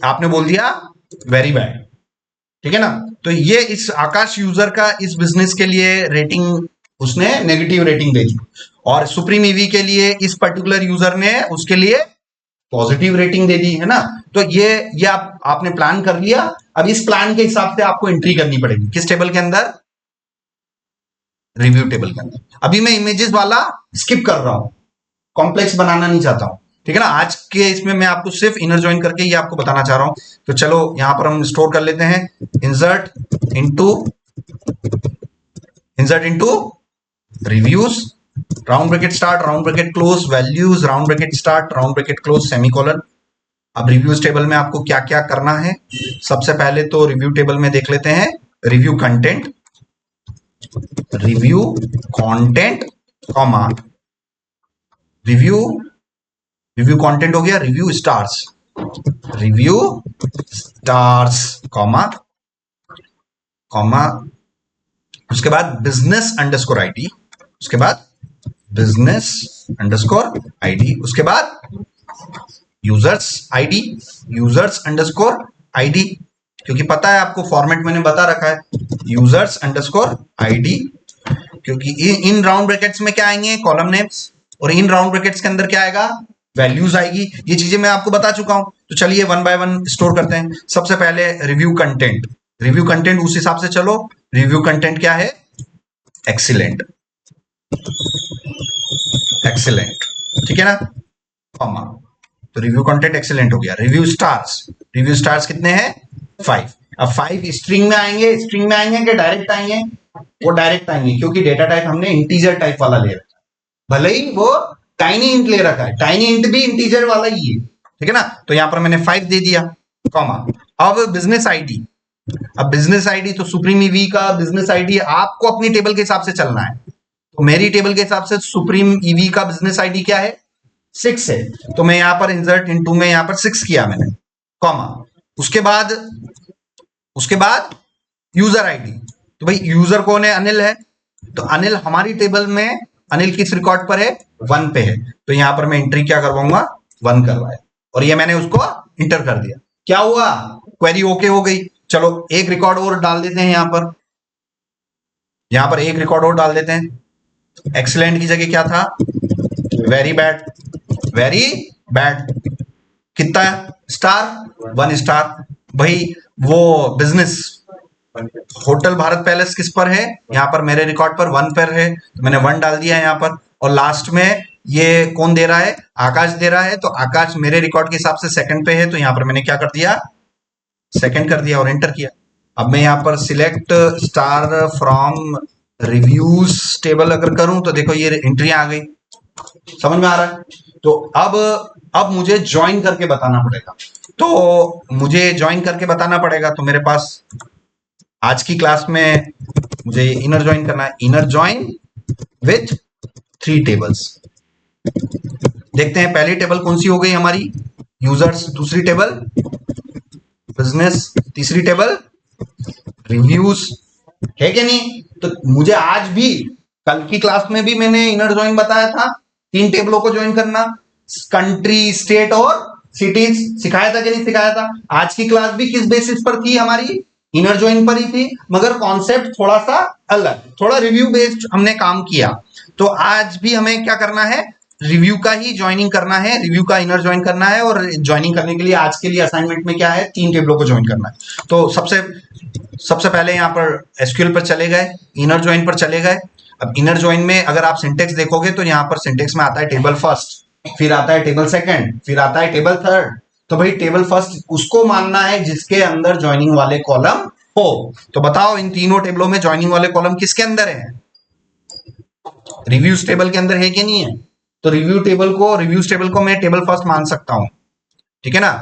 आपने बोल दिया वेरी बैड, ठीक है ना। तो ये इस आकाश यूजर का इस बिजनेस के लिए रेटिंग, उसने नेगेटिव रेटिंग दे दी। और सुप्रीम ईवी के लिए इस पर्टिकुलर यूजर ने उसके लिए पॉजिटिव रेटिंग दे दी, है ना। तो ये आपने प्लान कर लिया। अब इस प्लान के हिसाब से आपको एंट्री करनी पड़ेगी, किस टेबल के अंदर, रिव्यू टेबल के अंदर। अभी मैं इमेजेस वाला स्किप कर रहा हूं, कॉम्प्लेक्स बनाना नहीं चाहता हूं, ठीक है ना। आज के इसमें मैं आपको सिर्फ इनर ज्वाइन करके ये आपको बताना चाह रहा हूं। तो चलो यहां पर हम स्टोर कर लेते हैं, insert into reviews, round bracket start, round bracket close, values, round bracket start, round bracket close, semicolon. अब रिव्यूज टेबल में आपको क्या क्या करना है, सबसे पहले तो रिव्यू टेबल में देख लेते हैं review content, review content comma review, review content हो गया, रिव्यू स्टार्स कॉमा कॉमा, उसके बाद बिजनेस अंडरस्कोर आईडी, उसके बाद बिजनेस अंडरस्कोर आईडी, उसके बाद users ID, users underscore ID, क्योंकि पता है आपको फॉर्मेट मैंने बता रखा है, यूजर्स अंडरस्कोर आईडी। क्योंकि इन राउंड ब्रैकेट्स में क्या आएंगे, कॉलम नेम्स, और इन राउंड ब्रैकेट्स के अंदर क्या आएगा, वैल्यूज आएगी। ये चीजें मैं आपको बता चुका हूं। तो चलिए 1 बाय 1 स्टोर करते हैं। सबसे पहले रिव्यू कंटेंट, रिव्यू कंटेंट उस हिसाब से चलो। रिव्यू कंटेंट क्या है, एक्सीलेंट, एक्सीलेंट, ठीक है ना, कॉमा। तो रिव्यू कंटेंट एक्सीलेंट हो गया। रिव्यू स्टार्स कितने हैं, 5। अब 5 स्ट्रिंग में आएंगे, स्ट्रिंग में आएंगे कि डायरेक्ट आएंगे, वो डायरेक्ट आएंगे, क्योंकि डेटा टाइप हमने इंटीजर टाइप वाला ले रखा है। भले ही वो टाइनी इंट ले रखा है, टाइनी इंट भी इंटीजर वाला ही है, ठीक है ना। तो यहां पर मैंने 5 दे दिया, कॉमा। अब बिजनेस आईडी, अब बिजनेस आईडी तो सुप्रीम ईवी का बिजनेस आईडी आपको अपनी टेबल के हिसाब से चलना है। तो मेरी टेबल के हिसाब से सुप्रीम ईवी का बिजनेस आईडी क्या है, 6 है। तो मैं यहां पर इंसर्ट इनटू में यहां पर 6 किया मैंने, कॉमा। उसके बाद यूजर आईडी, तो भाई यूजर कौन है, अनिल है। तो अनिल हमारी टेबल में, अनिल किस रिकॉर्ड पर है, 1 पे है। तो यहां पर मैं एंट्री क्या करवाऊंगा, 1 करवाया, और ये मैंने उसको इंटर कर दिया। क्या हुआ, क्वेरी ओके हो गई। चलो एक रिकॉर्ड और डाल देते हैं, यहां पर एक रिकॉर्ड और डाल देते हैं। एक्सीलेंट की जगह क्या था, वेरी बैड, वेरी बैड। कितना स्टार, 1 स्टार। भाई वो बिजनेस होटल भारत पैलेस किस पर है, यहां पर मेरे रिकॉर्ड पर 1 पर है, तो मैंने 1 डाल दिया यहां पर। और लास्ट में ये कौन दे रहा है, आकाश दे रहा है। तो आकाश मेरे रिकॉर्ड के हिसाब से सेकंड पे है, तो यहां पर मैंने क्या कर दिया, सेकंड कर दिया और एंटर किया। अब मैं यहां पर select star from reviews table अगर करूं तो देखो ये एंट्री आ गई, समझ में आ रहा है। तो अब मुझे ज्वाइन करके बताना पड़ेगा, तो मुझे ज्वाइन करके बताना पड़ेगा, तो मेरे पास आज की क्लास में मुझे इनर ज्वाइन करना है, इनर ज्वाइन विथ 3 टेबल्स। देखते हैं पहली टेबल कौन सी हो गई हमारी, यूजर्स, दूसरी टेबल बिजनेस, तीसरी टेबल रिव्यूज, है कि नहीं। तो मुझे आज भी, कल की क्लास में भी मैंने इनर ज्वाइन बताया था, 3 टेबलों को ज्वाइन करना, कंट्री, स्टेट और सिटीज, सिखाया था कि नहीं सिखाया था। आज की क्लास भी किस बेसिस पर थी हमारी, इनर ज्वाइन पर ही थी, मगर कॉन्सेप्ट थोड़ा सा अलग, थोड़ा रिव्यू बेस्ड हमने काम किया। तो आज भी हमें क्या करना है, रिव्यू का ही ज्वाइनिंग करना है, रिव्यू का इनर ज्वाइन करना है, और ज्वाइनिंग करने के लिए आज के लिए असाइनमेंट में क्या है, 3 टेबलों को ज्वाइन करना है। तो सबसे पहले यहां पर एसक्यूएल पर चले गए, इनर ज्वाइन पर चले गए। अब इनर ज्वाइन में अगर आप सिंटेक्स देखोगे तो यहां पर सिंटेक्स में आता है टेबल फर्स्ट, फिर आता है टेबल सेकंड, फिर आता है टेबल थर्ड। तो भाई टेबल फर्स्ट उसको मानना है जिसके अंदर ज्वाइनिंग वाले कॉलम हो। तो बताओ इन तीनों टेबलों में ज्वाइनिंग वाले कॉलम किसके अंदर है, रिव्यूज टेबल के अंदर है कि नहीं है। तो रिव्यूज टेबल को मैं टेबल फर्स्ट मान सकता हूं, ठीक है ना।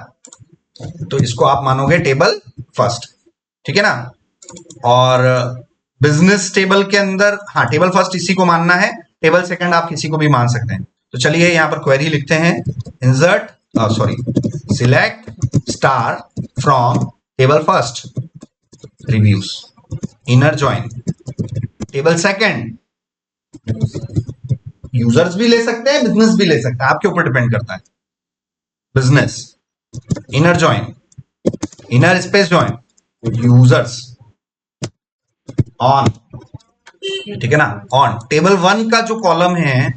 तो इसको आप मानोगे टेबल फर्स्ट, ठीक है ना। और बिजनेस टेबल के अंदर, हाँ टेबल फर्स्ट इसी को मानना है, टेबल सेकंड आप किसी को भी मान सकते हैं। तो चलिए यहां पर क्वेरी लिखते हैं, insert sorry select star from table first reviews, inner join table second, users भी ले सकते हैं, बिजनेस भी ले सकते हैं, आपके ऊपर डिपेंड करता है। Business, inner join, inner space join, users on, ठीक है ना, ऑन। टेबल 1 का जो कॉलम है,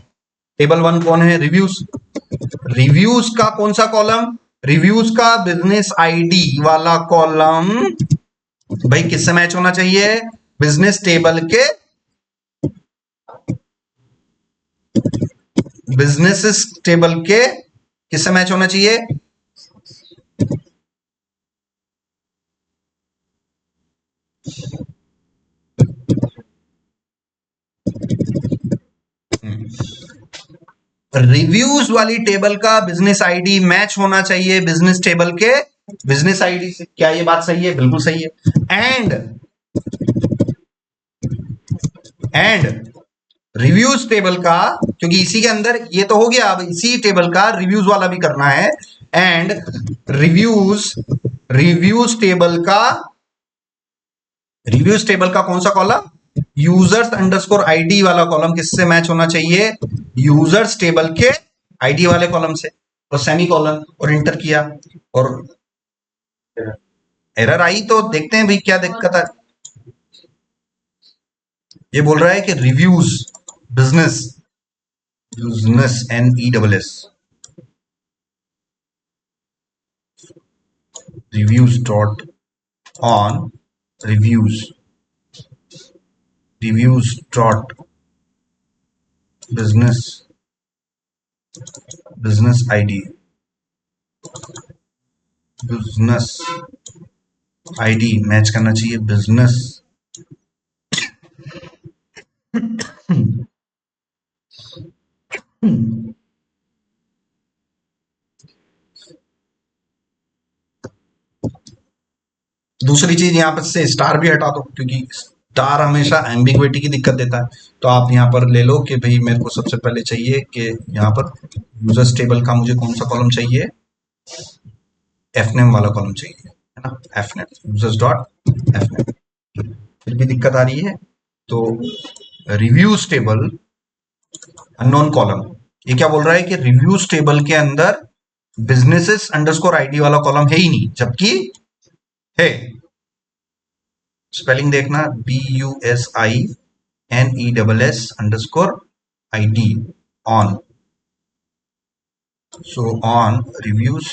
टेबल 1 कौन है, रिव्यूज। रिव्यूज का कौन सा कॉलम, रिव्यूज का बिजनेस आईडी वाला कॉलम भाई किससे मैच होना चाहिए, बिजनेस टेबल के, बिजनेस टेबल के किससे मैच होना चाहिए, रिव्यूज वाली टेबल का बिजनेस आईडी मैच होना चाहिए बिजनेस टेबल के बिजनेस आईडी से। क्या ये बात सही है, बिल्कुल सही है। एंड रिव्यूज टेबल का, क्योंकि इसी के अंदर ये तो हो गया, अब इसी टेबल का रिव्यूज वाला भी करना है। एंड रिव्यूज रिव्यूज टेबल का कौन सा कॉलम, यूजर्स अंडरस्कोर आईडी वाला कॉलम किससे मैच होना चाहिए, यूजर्स टेबल के आईडी वाले कॉलम से। और सेमी कॉलम और इंटर किया, और एरर आई, तो देखते हैं भाई क्या दिक्कत है। ये बोल रहा है कि reviews business, business NESS, reviews dot on reviews dot business ID, business ID match करना चाहिए बिजनेस, दूसरी चीज यहां पर से स्टार भी हटा दो, क्योंकि स्टार हमेशा एम्बिग्विटी की दिक्कत देता है। तो आप यहां पर ले लो कि भाई मेरे को सबसे पहले चाहिए कि यहां पर यूजर्स टेबल का मुझे कौन सा कॉलम चाहिए, एफनेम वाला कॉलम चाहिए, है ना, एफनेम, यूजर्स डॉट एफनेम। फिर भी दिक्कत आ रही है, तो रिव्यूज टेबल अननोन कॉलम, ये क्या बोल रहा है कि रिव्यूज टेबल के अंदर बिजनेसेस अंडरस्कोर आईडी वाला कॉलम है ही नहीं, जबकि है। स्पेलिंग देखना, BUSINESS underscore ID on. So on reviews,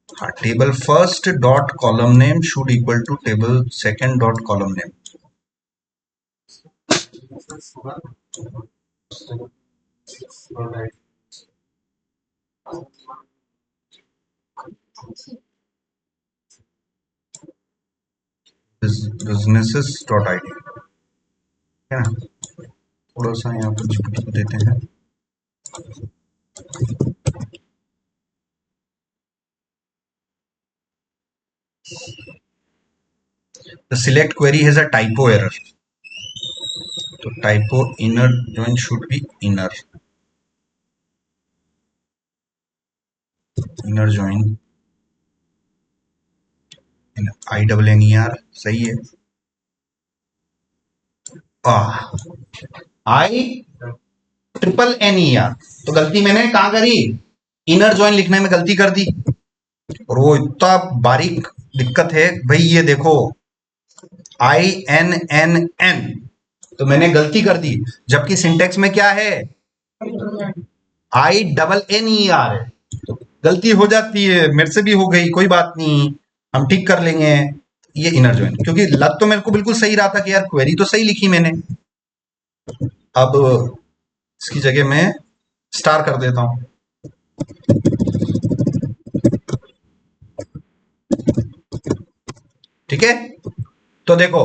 हाँ table first dot column name should equal to table second dot column name. businesses.id है ना। थोड़ा सा यहाँ पर GPT को देते हैं। The select query has a typo error. तो typo inner join should be inner join INNER सही है। INNER तो गलती मैंने कहाँ करी, इनर ज्वाइन लिखने में गलती कर दी। और वो इतना बारीक दिक्कत है भाई, ये देखो INNN तो मैंने गलती कर दी, जबकि सिंटेक्स में क्या है INNER है। तो गलती हो जाती है, मेरे से भी हो गई, कोई बात नहीं, हम ठीक कर लेंगे। ये इनर ज्वाइन, क्योंकि लग तो मेरे को बिल्कुल सही रहा था कि यार क्वेरी तो सही लिखी मैंने। अब इसकी जगह मैं स्टार कर देता हूं। ठीक है, तो देखो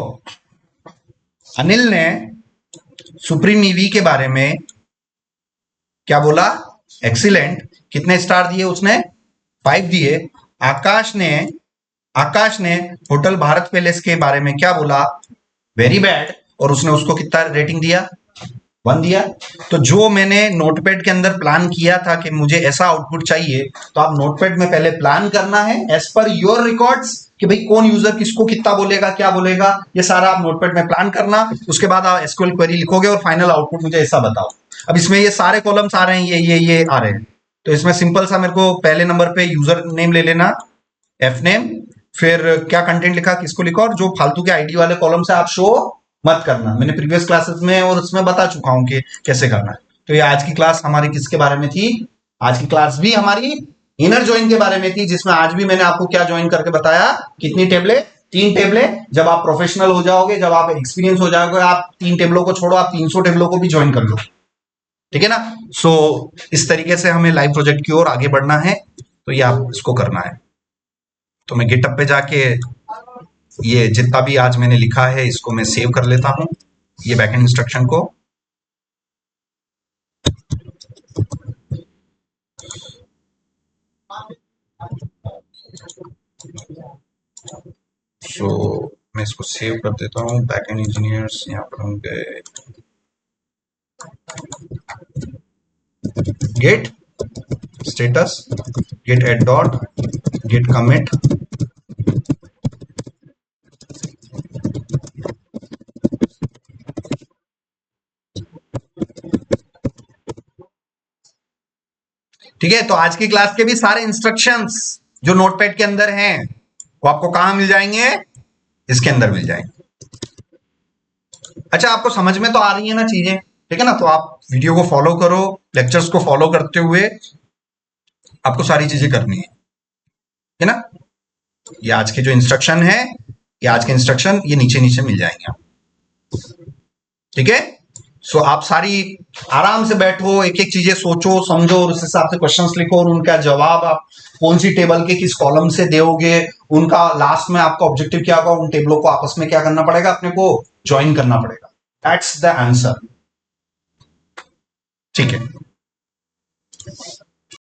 अनिल ने सुप्रीम ईवी के बारे में क्या बोला, एक्सीलेंट। कितने स्टार दिए उसने, 5 दिए। आकाश ने होटल भारत पैलेस के बारे में क्या बोला, वेरी बैड, और उसने उसको कितना रेटिंग दिया, 1 दिया। तो जो मैंने नोटपैड के अंदर प्लान किया था कि मुझे ऐसा आउटपुट चाहिए, तो आप नोटपैड में पहले प्लान करना है एज पर योर रिकॉर्ड्स कि भाई कौन यूजर किसको कितना बोलेगा, क्या बोलेगा, ये सारा आप नोटपैड में प्लान करना। उसके बाद आप एसक्यूएल क्वेरी लिखोगे और फाइनल आउटपुट मुझे ऐसा बताओ। अब इसमें ये सारे कॉलम्स आ रहे हैं, ये आ रहे हैं। तो इसमें सिंपल सा मेरे को पहले नंबर पे यूजर नेम ले लेना, एफ नेम, फिर क्या कंटेंट लिखा, किसको लिखा, और जो फालतू के आईडी वाले कॉलम से आप शो मत करना। मैंने प्रीवियस क्लासेस में और उसमें बता चुका हूं कि कैसे करना है। तो ये आज की क्लास हमारी किसके बारे में थी, आज की क्लास भी हमारी इनर ज्वाइन के बारे में थी, जिसमें आज भी मैंने आपको क्या ज्वाइन करके बताया, कितनी टेबलें, 3 टेबलें। जब आप प्रोफेशनल हो जाओगे, जब आप एक्सपीरियंस हो जाओगे, आप 3 टेबलों को छोड़ो, आप 300 टेबलों को भी ज्वाइन कर लो। ठीक है ना। सो इस तरीके से हमें लाइव प्रोजेक्ट की ओर आगे बढ़ना है, तो ये आप इसको करना है। तो मैं गिटअप पे जाके ये जितना भी आज मैंने लिखा है इसको मैं सेव कर लेता हूं, ये बैकएंड इंस्ट्रक्शन को। सो मैं इसको सेव कर देता हूं, बैकएंड इंजीनियर्स यहाँ पर होंगे, git status, git add dot, git commit, ठीक है। तो आज की क्लास के भी सारे इंस्ट्रक्शंस जो नोटपैड के अंदर हैं वो आपको कहां मिल जाएंगे, इसके अंदर मिल जाएंगे। अच्छा, आपको समझ में तो आ रही है ना चीजें, ठीक है ना। तो आप वीडियो को फॉलो करो, लेक्चर्स को फॉलो करते हुए आपको सारी चीजें करनी है ना। ये आज के जो इंस्ट्रक्शन है, ये आज के इंस्ट्रक्शन ये नीचे नीचे मिल जाएंगे आप, ठीक है। सो आप सारी आराम से बैठो, एक एक चीजें सोचो समझो, और उस हिसाब से क्वेश्चंस लिखो, और उनका जवाब आप कौन सी टेबल के किस कॉलम से दोगे, उनका लास्ट में आपका ऑब्जेक्टिव क्या होगा, उन टेबलों को आपस में क्या करना पड़ेगा, अपने को ज्वाइन करना पड़ेगा। दैट्स द आंसर, ठीक है।